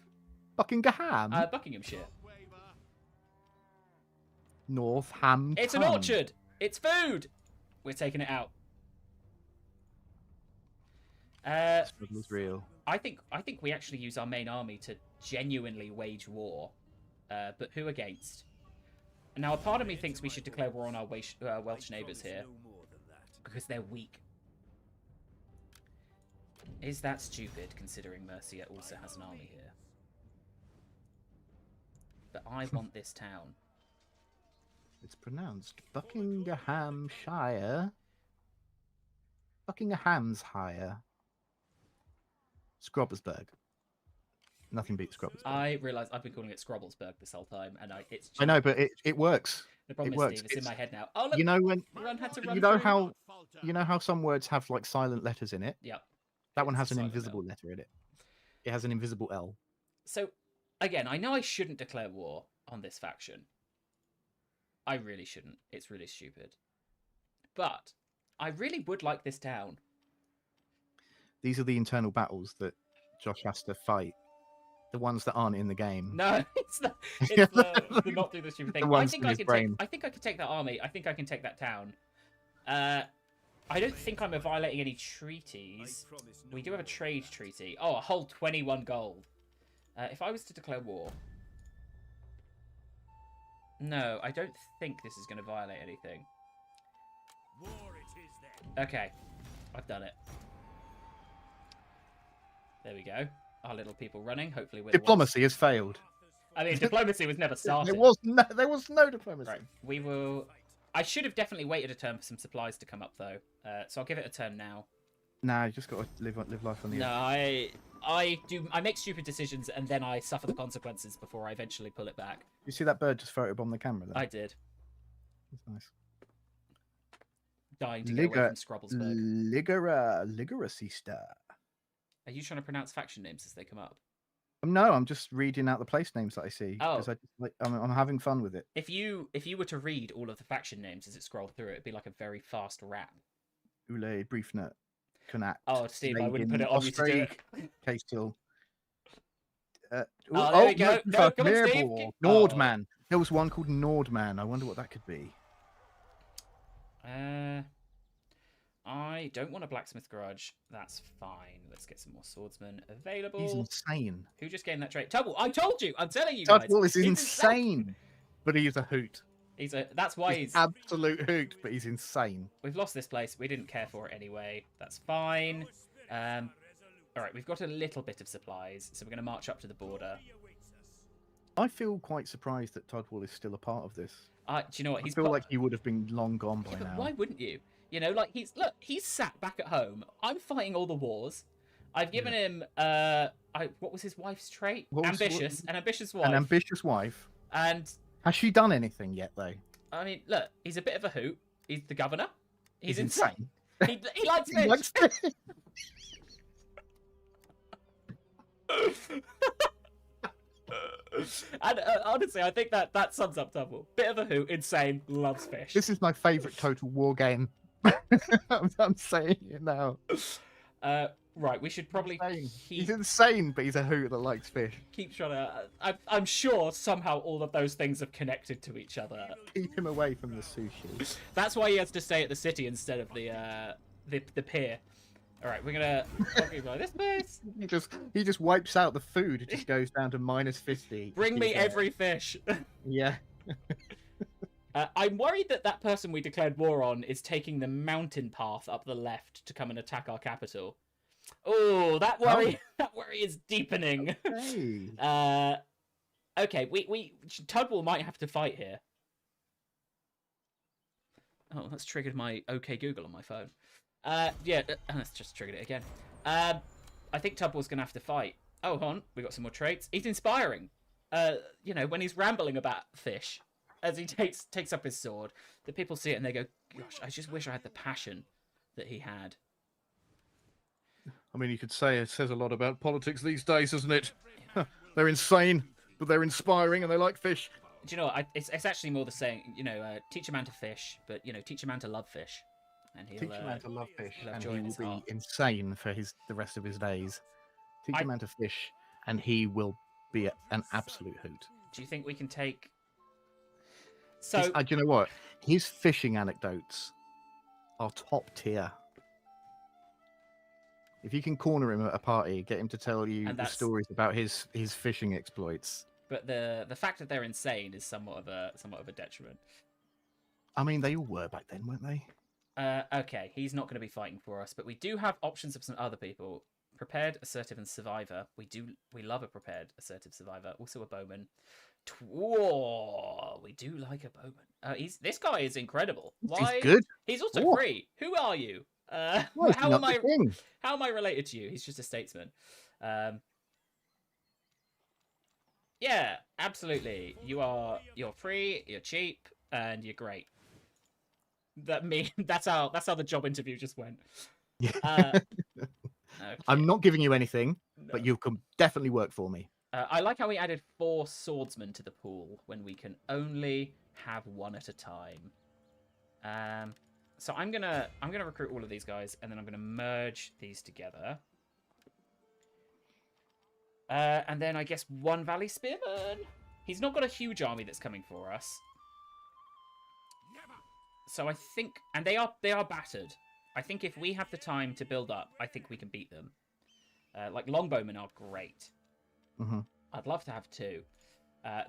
Buckingham? Buckinghamshire. Northampton? It's an orchard. It's food. We're taking it out. Struggle's real. I think we actually use our main army to genuinely wage war, but who against? Now, a part of me thinks we should declare war on our Welsh neighbours here because they're weak. Is that stupid, considering Mercia also has an army here? But I want this town. It's pronounced Buckinghamshire. Buckinghamshire. Scrobblesburg. Nothing beats Scrobblesburg. I realise I've been calling it Scrobblesburg this whole time, and it's. I know, but it works. The problem it is, works. Steve, it's in my head now. Oh, look, You know when Run had to run you know through. how some words have like silent letters in it. Yep. That one It's a has an silent invisible letter in it. It has an invisible L. So, again, I know I shouldn't declare war on this faction. I really shouldn't. It's really stupid. But I really would like this town. These are the internal battles that Josh has to fight. The ones that aren't in the game. No, it's not. It's the not do the stupid thing. The I ones think in I his can brain. take. I think I can take that army. I think I can take that town. I don't think I'm violating any treaties. We do have a trade treaty. Oh, a whole 21 gold. If I was to declare war... No, I don't think this is going to violate anything. War it is then. Okay, I've done it. There we go. Our little people running. Hopefully we're Diplomacy has failed. I mean, diplomacy was never started. There was no diplomacy. Right, we will... I should have definitely waited a turn for some supplies to come up, though. So I'll give it a turn now. Nah, you just got to live life on the No, edge. I make stupid decisions and then I suffer the consequences before I eventually pull it back. You see that bird just photobomb the camera there? I did. That's nice. Dying to get away from Scrobblesburg. Ligura sister. Are you trying to pronounce faction names as they come up? No, I'm just reading out the place names that I see. Oh. I'm having fun with it. If you were to read all of the faction names as it scrolled through, it'd be like a very fast rap. Ule, Briefnet, Connacht. Oh, Steve, I wouldn't put it on you to do it. Case till. There we go. No, come on, Steve. Nordman. There was one called Nordman. I wonder what that could be. I don't want a blacksmith garage. That's fine. Let's get some more swordsmen available. He's insane. Who just gained that trait? Tubble. I told you. I'm telling you Tubble guys. is insane. But he's a hoot. That's why he's absolute hoot, but he's insane. We've lost this place. We didn't care for it anyway. That's fine. All right, we've got a little bit of supplies, so we're going to march up to the border. I feel quite surprised that Tudwall is still a part of this. Do you know what? I feel like he would have been long gone by now. Why wouldn't you? You know, like he's sat back at home. I'm fighting all the wars. I've given him what was his wife's trait? An ambitious wife. An ambitious wife. And has she done anything yet, though? I mean, look, he's a bit of a hoot. He's the governor. He's insane. He likes fish. He likes fish. And honestly, I think that sums up Double. Bit of a hoot, insane, loves fish. This is my favourite Total War game. I'm saying it now. Right, we should probably He's insane, but he's a hoot that likes fish. Keep trying to... I'm sure somehow all of those things have connected to each other. Keep him away from the sushi. That's why he has to stay at the city instead of the pier. All right, we're gonna occupy this place. He just wipes out the food. It just goes down to -50. Bring me every fish. Yeah. I'm worried that person we declared war on is taking the mountain path up the left to come and attack our capital. Oh, that worry is deepening. Okay. Okay, Tudwall might have to fight here. Oh, that's triggered my OK Google on my phone. Yeah, that's just triggered it again. I think Tudwall's gonna have to fight. Oh, hold on, we got some more traits. He's inspiring. You know, when he's rambling about fish, as he takes up his sword, the people see it and they go, "Gosh, I just wish I had the passion that he had." I mean, you could say it says a lot about politics these days, doesn't it? They're insane, but they're inspiring and they like fish. Do you know what? It's actually more the saying, you know, teach a man to fish, but, you know, teach a man to love fish. And he'll, teach a man to love fish, and he will be insane for the rest of his days. Teach a man to fish, and he will be an absolute hoot. Do you think we can take... So... do you know what? His fishing anecdotes are top tier. If you can corner him at a party, get him to tell you the stories about his fishing exploits. But the fact that they're insane is somewhat of a detriment. I mean, they all were back then, weren't they? Okay, he's not going to be fighting for us, but we do have options of some other people. Prepared, assertive, and survivor. We love a prepared, assertive survivor. Also a bowman. Whoa, we do like a bowman. This guy is incredible. Why? He's good. He's also free. Who are you? How am I related to you? He's just a statesman. Yeah, absolutely. You're free. You're cheap, and you're great. That's how the job interview just went. Okay. I'm not giving you anything, but you can definitely work for me. I like how we added 4 swordsmen to the pool when we can only have 1 at a time. So I'm gonna recruit all of these guys, and then I'm gonna merge these together. And then I guess 1 Valley Spearman. He's not got a huge army that's coming for us. So I think, and they are battered. I think if we have the time to build up, I think we can beat them. Like longbowmen are great. Mm-hmm. I'd love to have 2.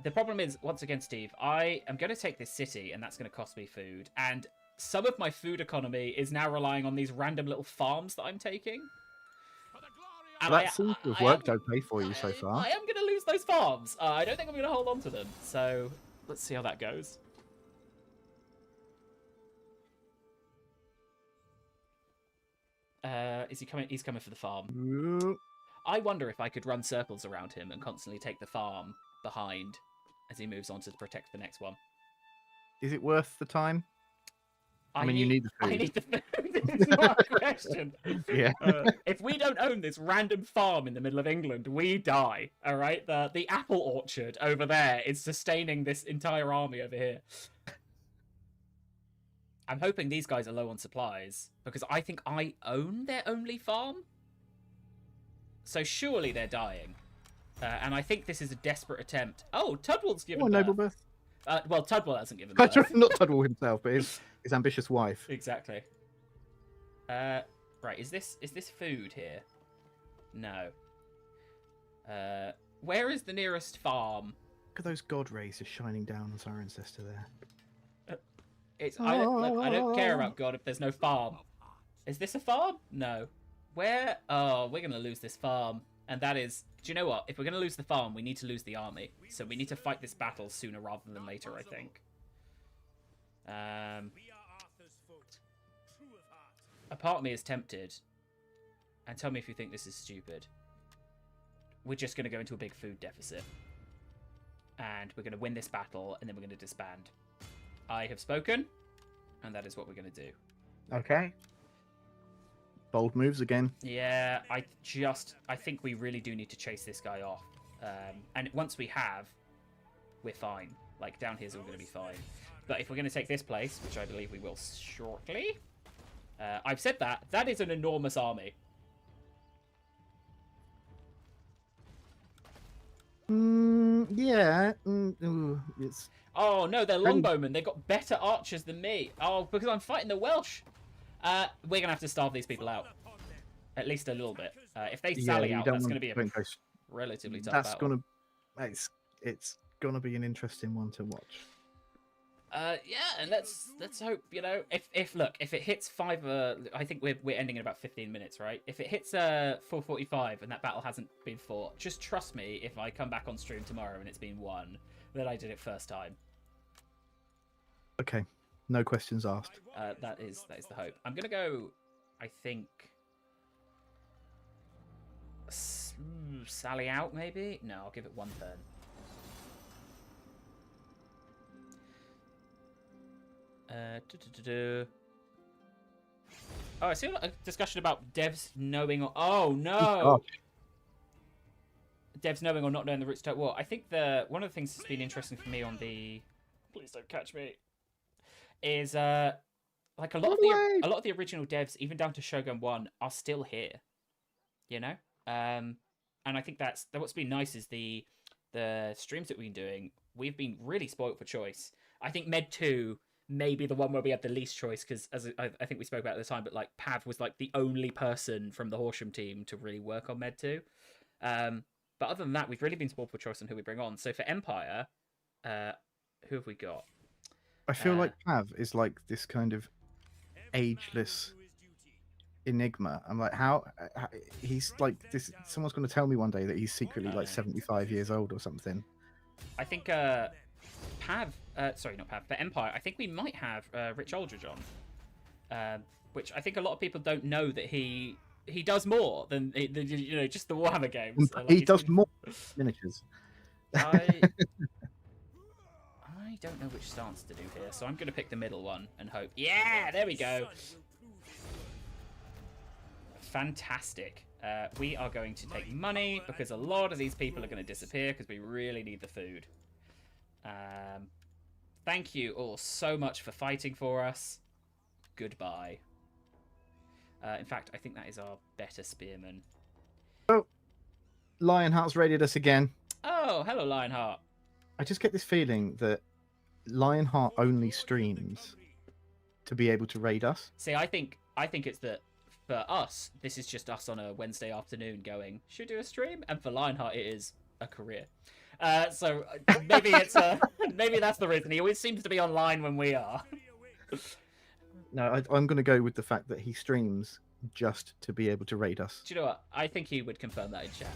The problem is, once again, Steve, I am going to take this city, and that's going to cost me food. And some of my food economy is now relying on these random little farms that I'm taking. And That seems to have worked okay for you so far. I am going to lose those farms. I don't think I'm going to hold on to them. So let's see how that goes. Is he coming? He's coming for the farm. I wonder if I could run circles around him and constantly take the farm behind as he moves on to protect the next one. Is it worth the time? I mean, you need the food. I need the food. This is not a question. Yeah. If we don't own this random farm in the middle of England, we die. All right. The apple orchard over there is sustaining this entire army over here. I'm hoping these guys are low on supplies because I think I own their only farm. So surely they're dying. And I think this is a desperate attempt. Oh, Tudwell's given birth. Noble birth. Well, Tudwell hasn't given birth. Not Tudwell himself, but his ambitious wife. Exactly. Right, is this food here? No. Where is the nearest farm? Look at those god rays just shining down on our ancestor there. I don't care about God if there's no farm. Is this a farm? No. Where? Oh, we're going to lose this farm. And that is... Do you know what? If we're going to lose the farm, we need to lose the army. So we need to fight this battle sooner rather than later, I think. A part of me is tempted. And tell me if you think this is stupid. We're just going to go into a big food deficit. And we're going to win this battle, and then we're going to disband. I have spoken, and that is what we're going to do. Okay. Bold moves again. Yeah, I think we really do need to chase this guy off. And once we have, we're fine. Like, down here's all going to be fine. But if we're going to take this place, which I believe we will shortly, I've said that. That is an enormous army. Yeah. It's... Oh, no, they're longbowmen. They've got better archers than me. Oh, because I'm fighting the Welsh. We're going to have to starve these people out. At least a little bit. If they sally out, that's going to be a relatively tough battle. It's going to be an interesting one to watch. Yeah, and let's hope, you know, if it hits 5, I think we're ending in about 15 minutes, right? If it hits 4:45 and that battle hasn't been fought, just trust me if I come back on stream tomorrow and it's been won, that I did it first time. Okay, no questions asked. That is the hope. I'm gonna go, I think, sally out maybe. No, I'll give it 1 turn. Oh, I see a discussion about devs knowing or... Oh, no! Devs knowing or not knowing the routes to war. I think one of the things that's been interesting for me on the... Please don't catch me. Is, like, a lot of the original devs, even down to Shogun 1, are still here. You know? And I think that's what's been nice is the streams that we've been doing, we've been really spoiled for choice. I think Med 2... maybe the one where we had the least choice, because as I think we spoke about at the time, but like Pav was like the only person from the Horsham team to really work on Med 2. But other than that, we've really been spoiled for choice on who we bring on. So for Empire, who have we got? I feel like Pav is like this kind of ageless enigma. I'm like, how he's like this? Someone's going to tell me one day that he's secretly like 75 years old or something. I think Pav, sorry, not Pav, for Empire, I think we might have Rich Aldridge on, which I think a lot of people don't know that he does more than you know, just the Warhammer games. Like he does more miniatures. I don't know which stance to do here, so I'm going to pick the middle one and hope. Yeah, there we go. Fantastic. We are going to take money because a lot of these people are going to disappear because we really need the food. Thank you all so much for fighting for us. Goodbye. In fact, I think that is our better spearman. Oh, Lionheart's raided us again. Oh, hello, Lionheart. I just get this feeling that Lionheart only streams to be able to raid us. See, I think it's that for us, this is just us on a Wednesday afternoon going, should we do a stream? And for Lionheart, it is, a career. So maybe it's maybe that's the reason. He always seems to be online when we are. No, I'm going to go with the fact that he streams just to be able to raid us. Do you know what? I think he would confirm that in chat.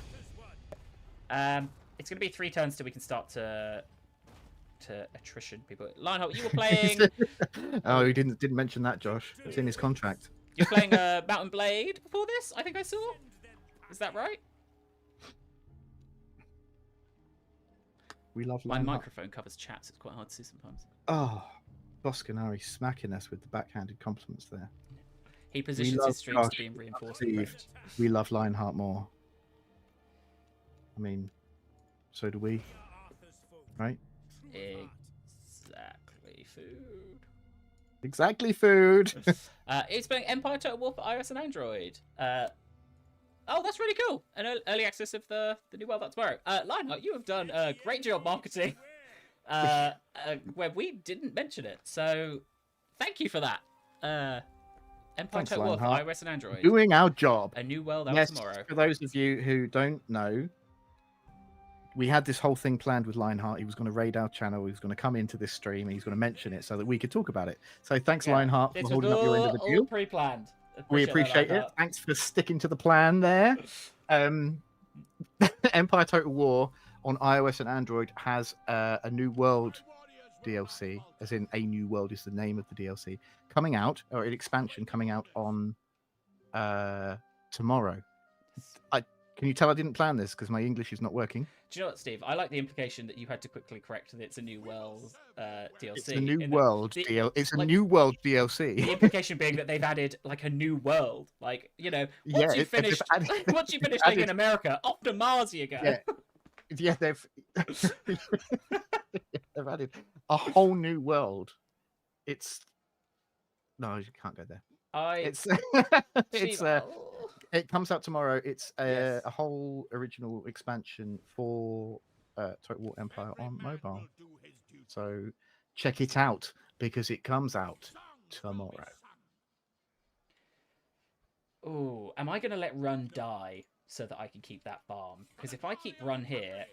It's going to be 3 turns till we can start to attrition people. Lionheart, you were playing. Oh, he didn't mention that, Josh. It's in his contract. You're playing Mountain Blade before this. I think I saw. Is that right? We love My Lionheart. microphone covers chats. It's quite hard to see sometimes. Oh, Boscanari smacking us with the backhanded compliments there. He positions his streams to be in reinforcement. We love Lionheart more. I mean, so do we, right? Exactly, food. Exactly, food. It's playing Empire Total War for iOS and Android. Oh, that's really cool. An early access of the new world that's tomorrow. Lionheart, you have done a great job marketing where we didn't mention it. So thank you for that. Empire Thanks, Total War for Lionheart. iOS and Android. Doing our job. A new world out Yes, tomorrow. for those of you who don't know, we had this whole thing planned with Lionheart. He was going to raid our channel. He was going to come into this stream. And he's going to mention it so that we could talk about it. So thanks, Lionheart, for holding up your end of the deal. All pre-planned. We appreciate it. Thanks for sticking to the plan there. Empire Total War on iOS and Android has a new world DLC, as in a new world is the name of the DLC, coming out, or an expansion coming out on tomorrow. Can you tell I didn't plan this because my English is not working? Do you know what, Steve? I like the implication that you had to quickly correct that it's a new world DLC. It's a new world DLC. It's a new world DLC. The implication being that they've added like a new world. Like, you know, once you finish living in America, off to Mars you go. Yeah, they've they've added a whole new world. It's no, you can't go there. It comes out tomorrow. It's a whole original expansion for Total War Empire on mobile. So check it out because it comes out tomorrow. Oh, am I going to let Run die so that I can keep that farm? Because if I keep Run here...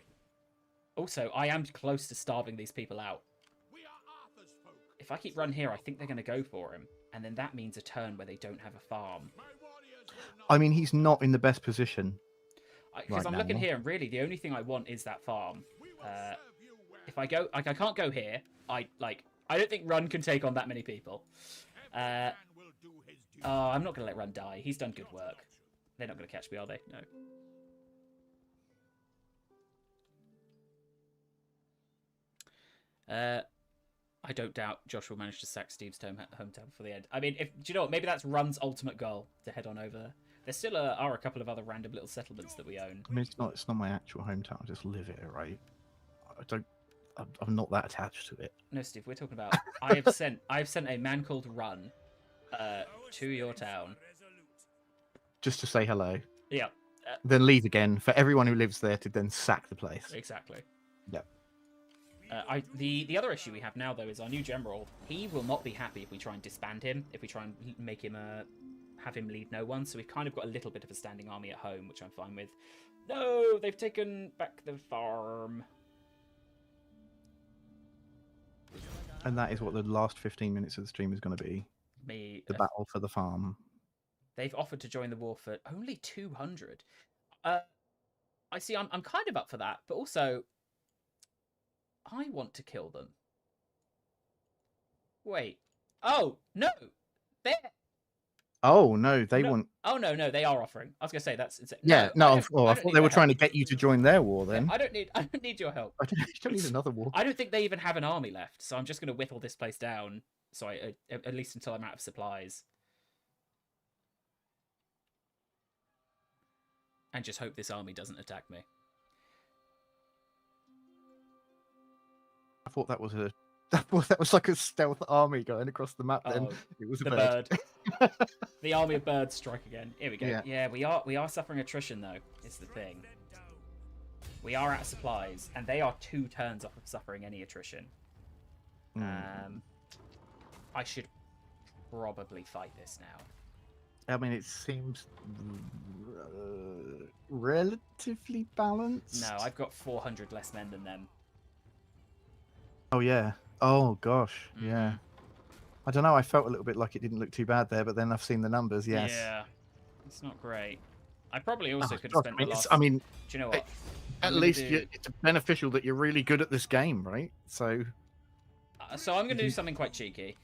Also, I am close to starving these people out. If I keep Run here, I think they're going to go for him. And then that means a turn where they don't have a farm. I mean, he's not in the best position. Because I'm looking here, and really the only thing I want is that farm. If I go, I can't go here. I don't think Run can take on that many people. I'm not going to let Run die. He's done good work. They're not going to catch me, are they? No. I don't doubt Josh will manage to sack Steve's hometown before the end. I mean, do you know what? Maybe that's Run's ultimate goal, to head on over. There still are a couple of other random little settlements that we own. I mean, it's not my actual hometown. I just live here, right? I'm not that attached to it. No, Steve, we're talking about. I have sent a man called Run to your town. Just to say hello. Yeah. Then leave again for everyone who lives there to then sack the place. Exactly. Yep. The other issue we have now, though, is our new general. He will not be happy if we try and disband him, if we try and make him have him lead no one. So we've kind of got a little bit of a standing army at home, which I'm fine with. No, they've taken back the farm. And that is what the last 15 minutes of the stream is going to be. The battle for the farm. They've offered to join the war for only 200. I see. I'm kind of up for that, but also I want to kill them. Wait. Oh no, they're. Oh no, they want. Oh no, they are offering. I was gonna say that's. Yeah, no. I thought they were trying to get you to join their war. Then I don't need your help. I don't need another war. I don't think they even have an army left, so I'm just gonna whittle this place down. So at least until I'm out of supplies. And just hope this army doesn't attack me. I thought that was like a stealth army going across the map. Then it was a bird. The army of birds strike again. Here we go. Yeah, we are suffering attrition though. Is the thing. We are out of supplies, and they are 2 turns off of suffering any attrition. I should probably fight this now. I mean, it seems relatively balanced. No, I've got 400 less men than them. Oh yeah. Oh gosh. Yeah. Mhm. I don't know. I felt a little bit like it didn't look too bad there, but then I've seen the numbers. Yes. Yeah, it's not great. I probably also Oh, could have gosh, spent I mean, the last. I mean, Do you know what? at I'm gonna least do... it's beneficial that you're really good at this game, right? So. So I'm going to do something quite cheeky.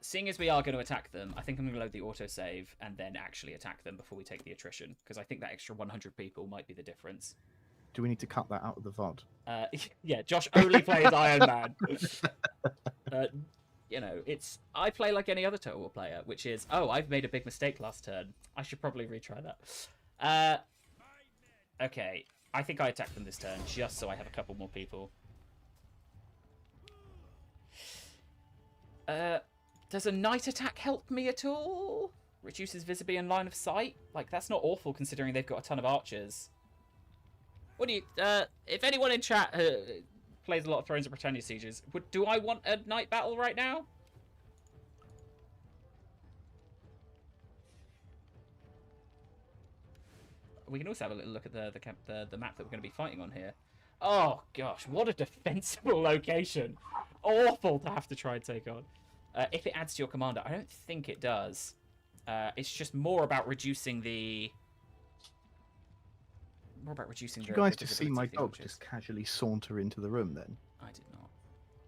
Seeing as we are going to attack them, I think I'm going to load the autosave and then actually attack them before we take the attrition, because I think that extra 100 people might be the difference. Do we need to cut that out of the VOD? Yeah, Josh only plays Iron Man. You know, I play like any other Total War player, which is, oh, I've made a big mistake last turn. I should probably retry that. Okay, I think I attack them this turn, just so I have a couple more people. Does a night attack help me at all? Reduces visibility and line of sight? Like, that's not awful considering they've got a ton of archers. What do you... if anyone in chat plays a lot of Thrones of Britannia sieges, do I want a night battle right now? We can also have a little look at the map that we're going to be fighting on here. Oh, gosh, what a defensible location. Awful to have to try and take on. If it adds to your commander, I don't think it does. It's just more about reducing the... Did you guys just see my dog just casually saunter into the room then? I did not.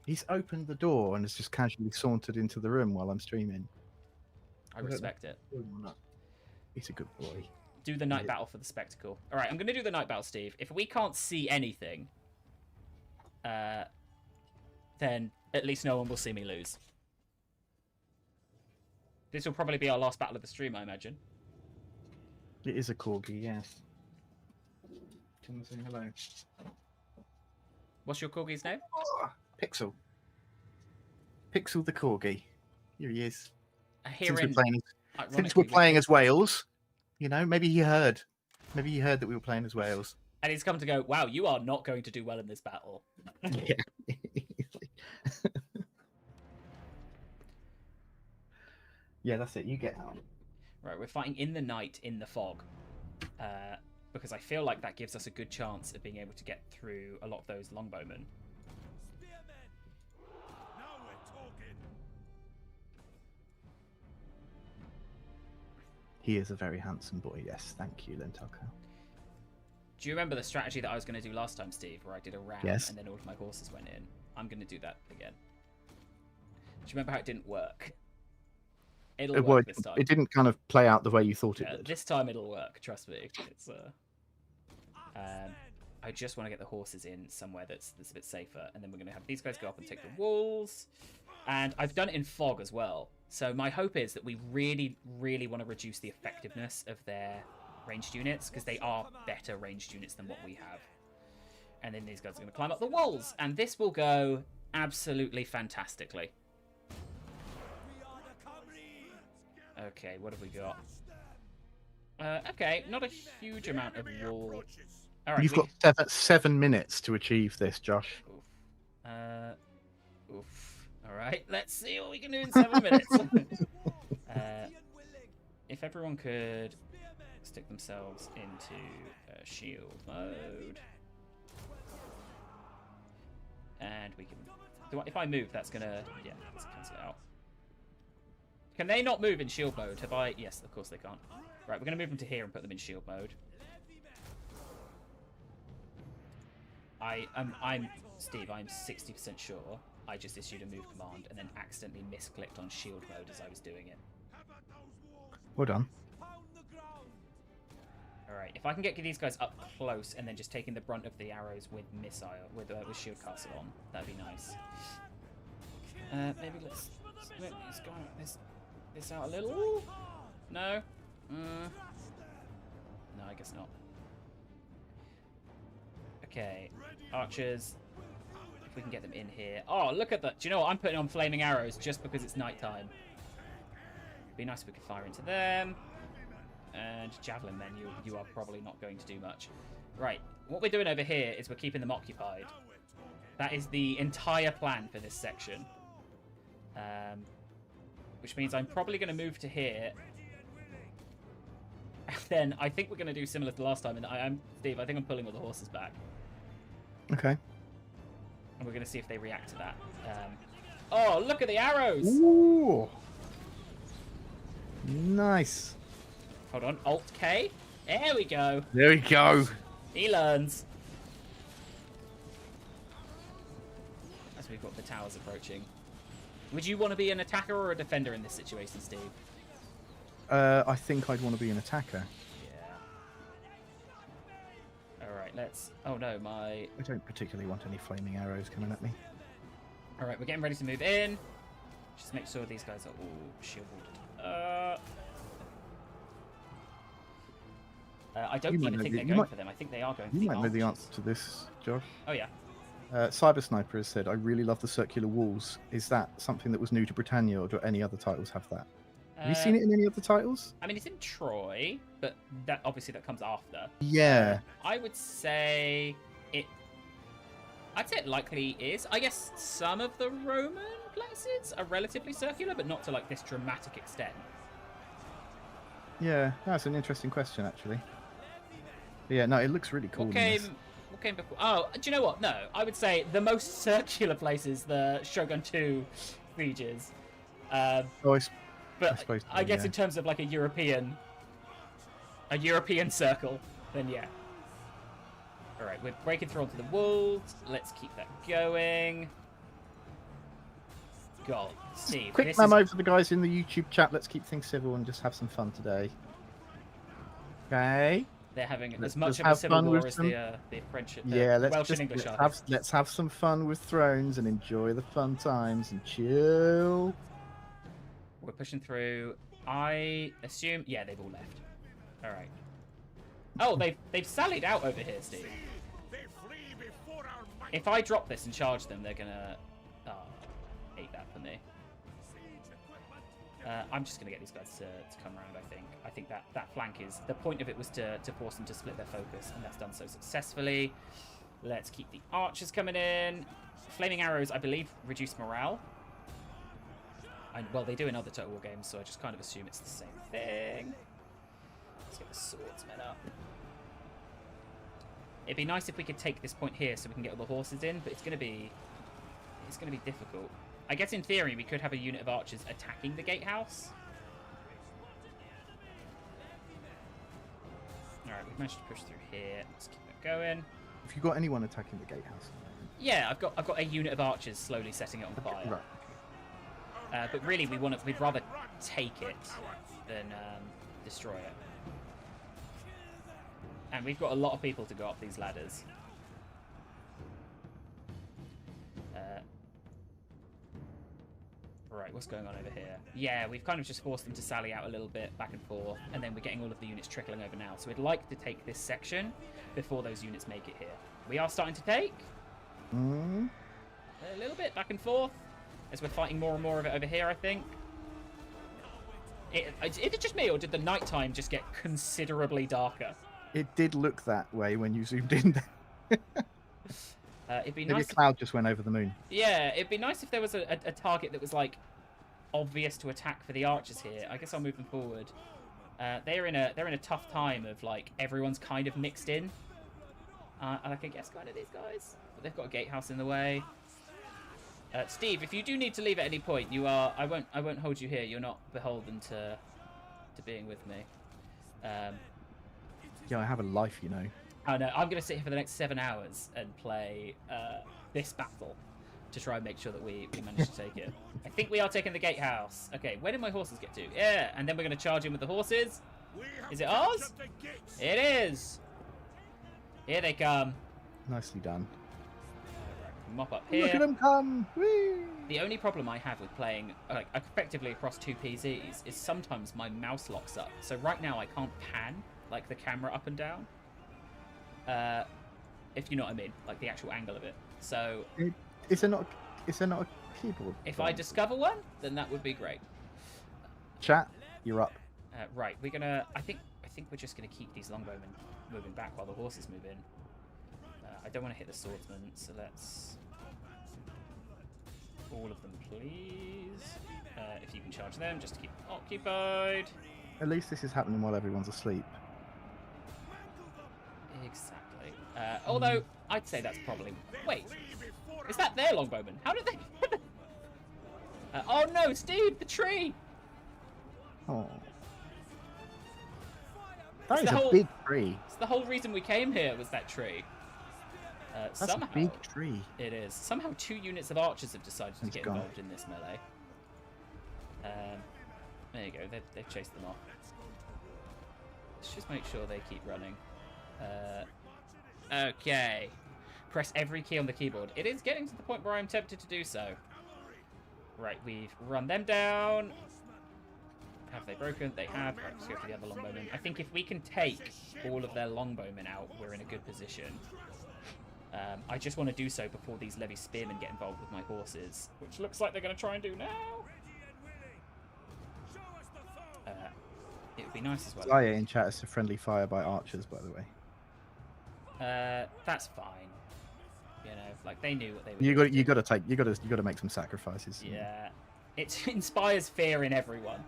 He's opened the door and has just casually sauntered into the room while I'm streaming. I respect it. He's a good boy. Do the night battle for the spectacle. All right, I'm going to do the night battle, Steve. If we can't see anything, then at least no one will see me lose. This will probably be our last battle of the stream, I imagine. It is a corgi, yes. Can I say hello? What's your corgi's name? Oh, Pixel. Pixel the corgi. Here he is. Since we're playing as Wales, you know, maybe he heard. Maybe he heard that we were playing as Wales. And he's come to go, wow, you are not going to do well in this battle. Yeah. Yeah, that's it. You get out. Right, we're fighting in the night, in the fog. Because I feel like that gives us a good chance of being able to get through a lot of those longbowmen. Spearmen! Now we're talking. He is a very handsome boy, yes. Thank you, Lentalco. Do you remember the strategy that I was going to do last time, Steve, where I did a ram Yes. and then all of my horses went in? I'm going to do that again. Do you remember how it didn't work? It'll work this time. It didn't kind of play out the way you thought it would. This time it'll work, trust me. It's I just want to get the horses in somewhere that's a bit safer, and then we're going to have these guys go up and take the walls. And I've done it in fog as well. So my hope is that we really, really want to reduce the effectiveness of their ranged units, because they are better ranged units than what we have. And then these guys are going to climb up the walls, and this will go absolutely fantastically. Okay, what have we got? Okay, not a huge amount of wall. All right, You've got 7 minutes to achieve this, Josh. Oof. All right, let's see what we can do in 7 minutes. If everyone could stick themselves into shield mode, and we can. If I move, that's gonna let's cancel it out. Can they not move in shield mode? Have I? Yes, of course they can't. Right, we're gonna move them to here and put them in shield mode. I'm Steve. I'm 60% sure I just issued a move command and then accidentally misclicked on shield mode as I was doing it. Well done. All right, if I can get these guys up close and then just taking the brunt of the arrows with with shield castle on, that'd be nice. Maybe let's split this out a little. No. No, I guess not. Okay, archers. If we can get them in here. Oh, look at that. Do you know what? I'm putting on flaming arrows just because it's nighttime. It'd be nice if we could fire into them. And javelin men, you are probably not going to do much. Right, what we're doing over here is we're keeping them occupied. That is the entire plan for this section. Which means I'm probably going to move to here. And then I think we're going to do similar to last time. And Steve, I think I'm pulling all the horses back. Okay. And we're going to see if they react to that. Oh, look at the arrows! Ooh. Nice. Hold on, Alt K. There we go. There we go. He learns. As we've got the towers approaching. Would you want to be an attacker or a defender in this situation, Steve? I think I'd want to be an attacker. Yeah. All right, let's... Oh, no, my... I don't particularly want any flaming arrows coming at me. All right, we're getting ready to move in. Just make sure these guys are all shielded. I don't even think they're going for them. I think they are going for the You might know the archers. answer to this, Josh. Oh, yeah. Cyber Sniper has said, I really love the circular walls. Is that something that was new to Britannia, or do any other titles have that? Have you seen it in any other titles? I mean, it's in Troy, but that obviously that comes after. Yeah. I would say it... I'd say it likely is. I guess some of the Roman places are relatively circular, but not to like this dramatic extent. Yeah, that's an interesting question, actually. But yeah, no, it looks really cool. What came before? Oh, do you know what? No, I would say the most circular places, the Shogun 2 sieges. Oh, But suppose so, I guess yeah. in terms of like a European circle, then yeah. All right, we're breaking through onto the wolves. Let's keep that going. God, Steve. Quick memo for the guys in the YouTube chat. Let's keep things civil and just have some fun today. Okay. They're having Let's as much just of a have civil fun war with as some- the French, Yeah, Welsh and English are. let's have some fun with Thrones and enjoy the fun times and chill. We're pushing through. I assume, yeah, they've all left. All right. Oh, they've sallied out over here, Steve. They flee before our might. If I drop this and charge them, they're gonna hate that for me. I'm just gonna get these guys to come around. I think that flank is the point of it was to force them to split their focus, and that's done so successfully. Let's keep the archers coming in. Flaming arrows, I believe, reduce morale. Well, they do in other Total War games, so I just kind of assume it's the same thing. Let's get the swordsmen up. It'd be nice if we could take this point here so we can get all the horses in, but it's gonna be difficult. I guess in theory we could have a unit of archers attacking the gatehouse. Alright, we've managed to push through here. Let's keep it going. Have you got anyone attacking the gatehouse? Yeah, I've got a unit of archers slowly setting it on fire. Right. But really we'd rather take it than destroy it. And we've got a lot of people to go up these ladders. Right, what's going on over here? Yeah, we've kind of just forced them to sally out a little bit back and forth, and then we're getting all of the units trickling over now. So we'd like to take this section before those units make it here. We are starting to take a little bit back and forth as we're fighting more and more of it over here, I think. Is it just me, or did the nighttime just get considerably darker? It did look that way when you zoomed in. It'd be Maybe nice. a cloud just went over the moon. Yeah, it'd be nice if there was a target that was like obvious to attack for the archers here. I guess I'll move them forward. They're in a tough time of like everyone's kind of mixed in. And I can guess kind of these guys, but they've got a gatehouse in the way. Steve, if you do need to leave at any point, you are. I won't hold you here. You're not beholden to being with me. Yeah, I have a life, you know. Oh no, I'm going to sit here for the next 7 hours and play this battle to try and make sure that we manage to take it. I think we are taking the gatehouse. Okay, where did my horses get to? Yeah, and then we're going to charge in with the horses. Is it ours? It is. Here they come. Nicely done. Mop up here. Look at them come! Whee! The only problem I have with playing like effectively across two PCs is sometimes my mouse locks up. So right now I can't pan like the camera up and down. If you know what I mean, like the actual angle of it. So Is there not a keyboard? if I discover one, then that would be great. Chat, you're up. Right, we're gonna. I think we're just gonna keep these longbowmen moving back while the horses move in. I don't want to hit the swordsmen, so let's all of them, please. If you can charge them, just to keep occupied. At least this is happening while everyone's asleep. Exactly. Although, I'd say that's probably... Wait, is that their longbowman? How did they... oh no, Steve, the tree! Oh. That It's is the a whole- big tree. It's the whole reason we came here was that tree. That's Somehow, a big tree. it is. Somehow 2 units of archers have decided to It's get gone. involved in this melee. There you go, they've chased them off. Let's just make sure they keep running. Okay. Press every key on the keyboard. It is getting to the point where I'm tempted to do so. Right, we've run them down. Have they broken? They have. Right, let's go for the other longbowmen. I think if we can take all of their longbowmen out, we're in a good position. I just want to do so before these levy spearmen get involved with my horses, which looks like they're going to try and do now. It would be nice as well. Zaya in chat is a friendly fire by archers, by the way. That's fine. You know, like they knew what they were. You got to make some sacrifices. Yeah, it inspires fear in everyone.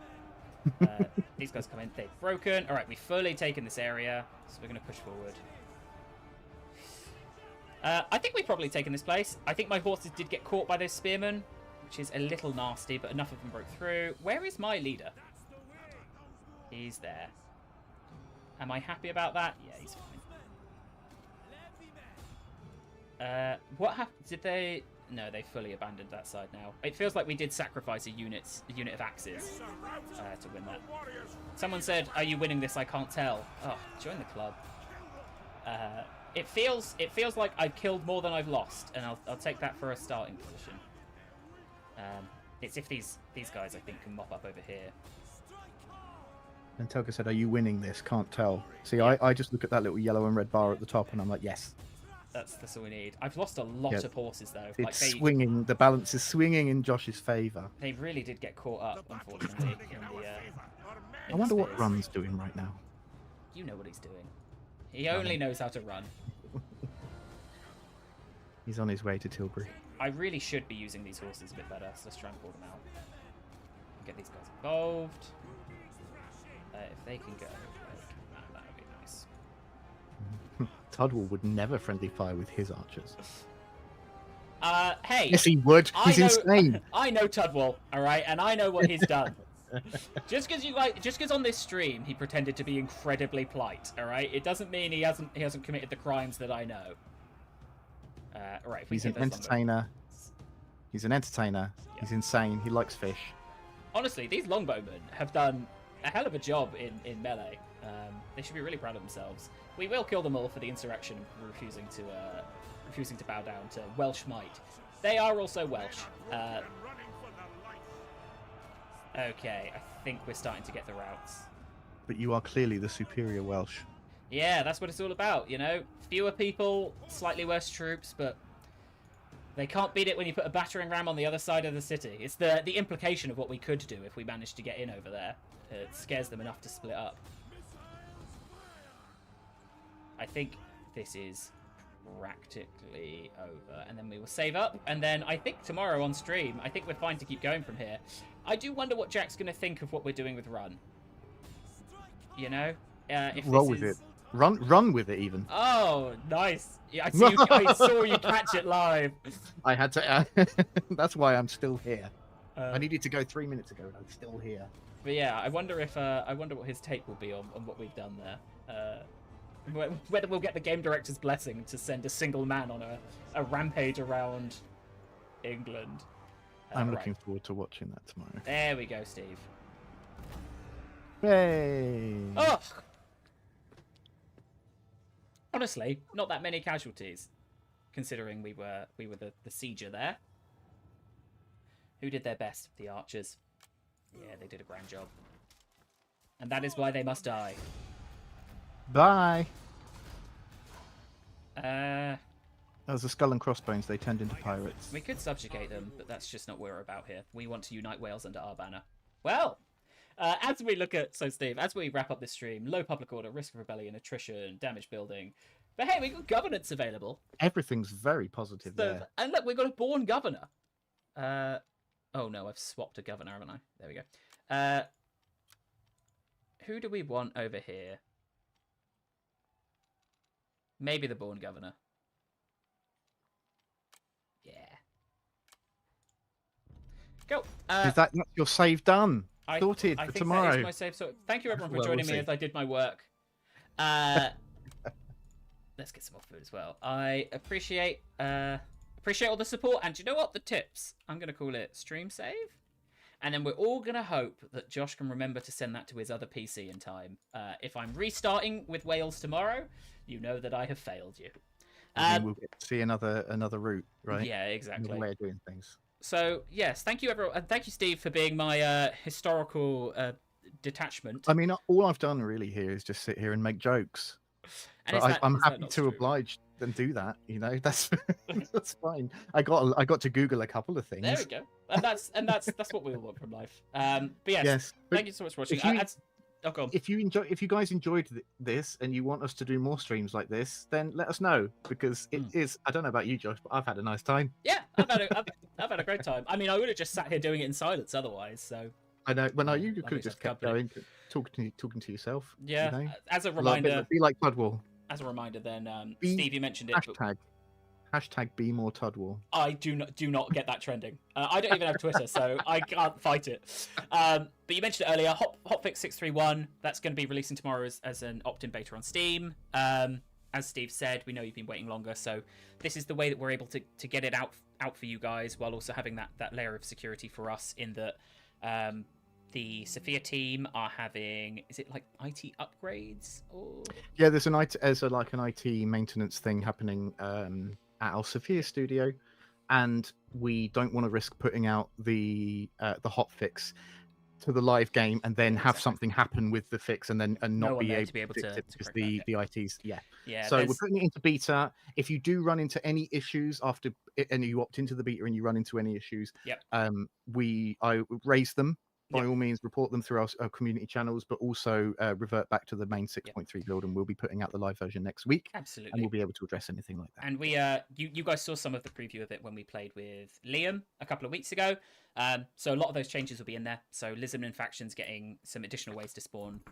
These guys come in. They've broken. All right, we've fully taken this area, so we're going to push forward. I think we've probably taken this place. I think my horses did get caught by those spearmen, which is a little nasty, but enough of them broke through. Where is my leader? He's there. Am I happy about that? Yeah, he's fine. What happened? Did they... No, they fully abandoned that side now. It feels like we did sacrifice a unit of axes to win that. Someone said, "Are you winning this? I can't tell." Oh, join the club. It feels like I've killed more than I've lost, and I'll take that for a starting position. It's if these guys I think can mop up over here. And Telka said, "Are you winning this? Can't tell." See, I just look at that little yellow and red bar at the top, and I'm like, yes. That's all we need. I've lost a lot of horses though. It's swinging. The balance is swinging in Josh's favour. They really did get caught up, unfortunately. I wonder what Run's doing right now. You know what he's doing. He only knows how to run. He's on his way to Tilbury. I really should be using these horses a bit better, so let's try and pull them out. Get these guys involved. If they can go, that would be nice. Tudwell would never friendly fire with his archers. Hey. Yes, he would. He's insane. I know Tudwell, all right, and I know what he's done. Just because on this stream he pretended to be incredibly polite, all right, it doesn't mean he hasn't committed the crimes that I know. Right. If we He's an entertainer. He's an entertainer. Yeah. He's insane. He likes fish. Honestly, these longbowmen have done a hell of a job in melee. They should be really proud of themselves. We will kill them all for the insurrection, refusing to bow down to Welsh might. They are also Welsh. Okay, I think we're starting to get the routes. But you are clearly the superior Welsh. Yeah, that's what it's all about, you know? Fewer people, slightly worse troops, but they can't beat it when you put a battering ram on the other side of the city. It's the implication of what we could do if we managed to get in over there. It scares them enough to split up. I think this is practically over, and then we will save up, and then I think tomorrow on stream, I think we're fine to keep going from here. I do wonder what Jack's going to think of what we're doing with Run. You know? If Roll with it. Run with it, even. Oh, nice. Yeah, I saw you catch it live. I had to... that's why I'm still here. I needed to go 3 minutes ago, and I'm still here. But yeah, I wonder what his take will be on what we've done there. Whether we'll get the game director's blessing to send a single man on a rampage around England. I'm looking forward to watching that tomorrow. There we go, Steve. Hey! Oh! Honestly, not that many casualties, considering we were the sieger there. Who did their best? The archers. Yeah, they did a grand job. And that is why they must die. Bye! As a skull and crossbones, they turned into pirates. We could subjugate them, but that's just not what we're about here. We want to unite Wales under our banner. Well, as we look at... So, Steve, as we wrap up this stream, low public order, risk of rebellion, attrition, damage building. But hey, we've got governance available. Everything's very positive there. And look, we've got a born governor. Oh, no, I've swapped a governor, haven't I? There we go. who do we want over here? Maybe the Born Governor. Yeah. Go. Is that's your save done? I Sorted for think tomorrow. that is my save. So thank you everyone for Well, joining we'll me see. as I did my work. Let's get some more food as well. I appreciate all the support, and do you know what? The tips. I'm gonna call it stream save, and then we're all gonna hope that Josh can remember to send that to his other PC in time. If I'm restarting with Wales tomorrow, you know that I have failed you. We'll get to see another route, right? Yeah, exactly. Another way of doing things. So yes, thank you everyone, and thank you Steve for being my historical detachment. I mean, all I've done really here is just sit here and make jokes. And But I'm happy to true? oblige and do that. You know, that's that's fine. I got to Google a couple of things. There we go, and that's what we all want from life. But yes, but thank you so much for watching. Go on. if you guys enjoyed this and you want us to do more streams like this, then let us know, because it is. I don't know about you, Josh, but I've had a nice time. Yeah, I've had a great time. I mean, I would have just sat here doing it in silence otherwise. So I know. Well, no, you I'll could be have just some kept company. going, talking to yourself. Yeah. You know? As a reminder, be like Tudwall. Then Steve, you mentioned it. Hashtag be more Tudwall. I do not get that trending. I don't even have Twitter, so I can't fight it. But you mentioned it earlier. Hotfix 631. That's going to be releasing tomorrow as an opt-in beta on Steam. As Steve said, we know you've been waiting longer, so this is the way that we're able to get it out for you guys, while also having that layer of security for us. In that, the Sophia team are having, is it like IT upgrades or? Yeah, there's an IT maintenance thing happening at our Sophia studio, and we don't want to risk putting out the hotfix to the live game and then have something happen with the fix and not be able to fix it because the ITs. Yeah. So we're putting it into beta. If you do run into any issues after and you opt into the beta and you run into any issues, I raise them. By all means, report them through our community channels, but also revert back to the main 6.3 build, and we'll be putting out the live version next week. Absolutely. And we'll be able to address anything like that. And we, you guys saw some of the preview of it when we played with Liam a couple of weeks ago. So a lot of those changes will be in there. So Lisbon factions getting some additional ways to spawn,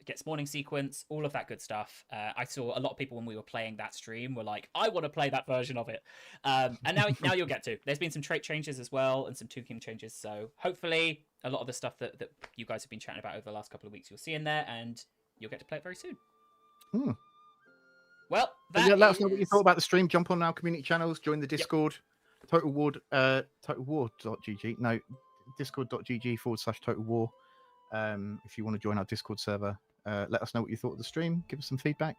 get spawning sequence, all of that good stuff. I saw a lot of people when we were playing that stream were like, I want to play that version of it. And now you'll get to. There's been some trait changes as well and some Tuking changes. So hopefully a lot of the stuff that you guys have been chatting about over the last couple of weeks you'll see in there, and you'll get to play it very soon. Well, let us know what you thought about the stream. Jump on our community channels, join the Discord, totalwar.gg. No, discord.gg/Total War. If you want to join our Discord server, let us know what you thought of the stream. Give us some feedback.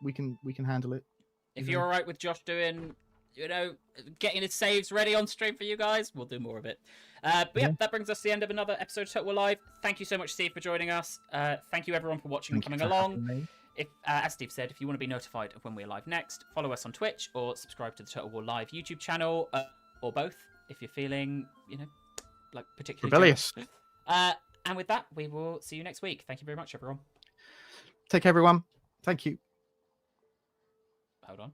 We can handle it. If you're all right with Josh doing, getting his saves ready on stream for you guys, we'll do more of it. But yeah, that brings us to the end of another episode of Total War Live. Thank you so much, Steve, for joining us. Thank you, everyone, for watching and coming along. If, as Steve said, if you want to be notified of when we're live next, follow us on Twitch or subscribe to the Total War Live YouTube channel, or both, if you're feeling, like particularly rebellious. And with that, we will see you next week. Thank you very much, everyone. Take care, everyone. Thank you. Hold on.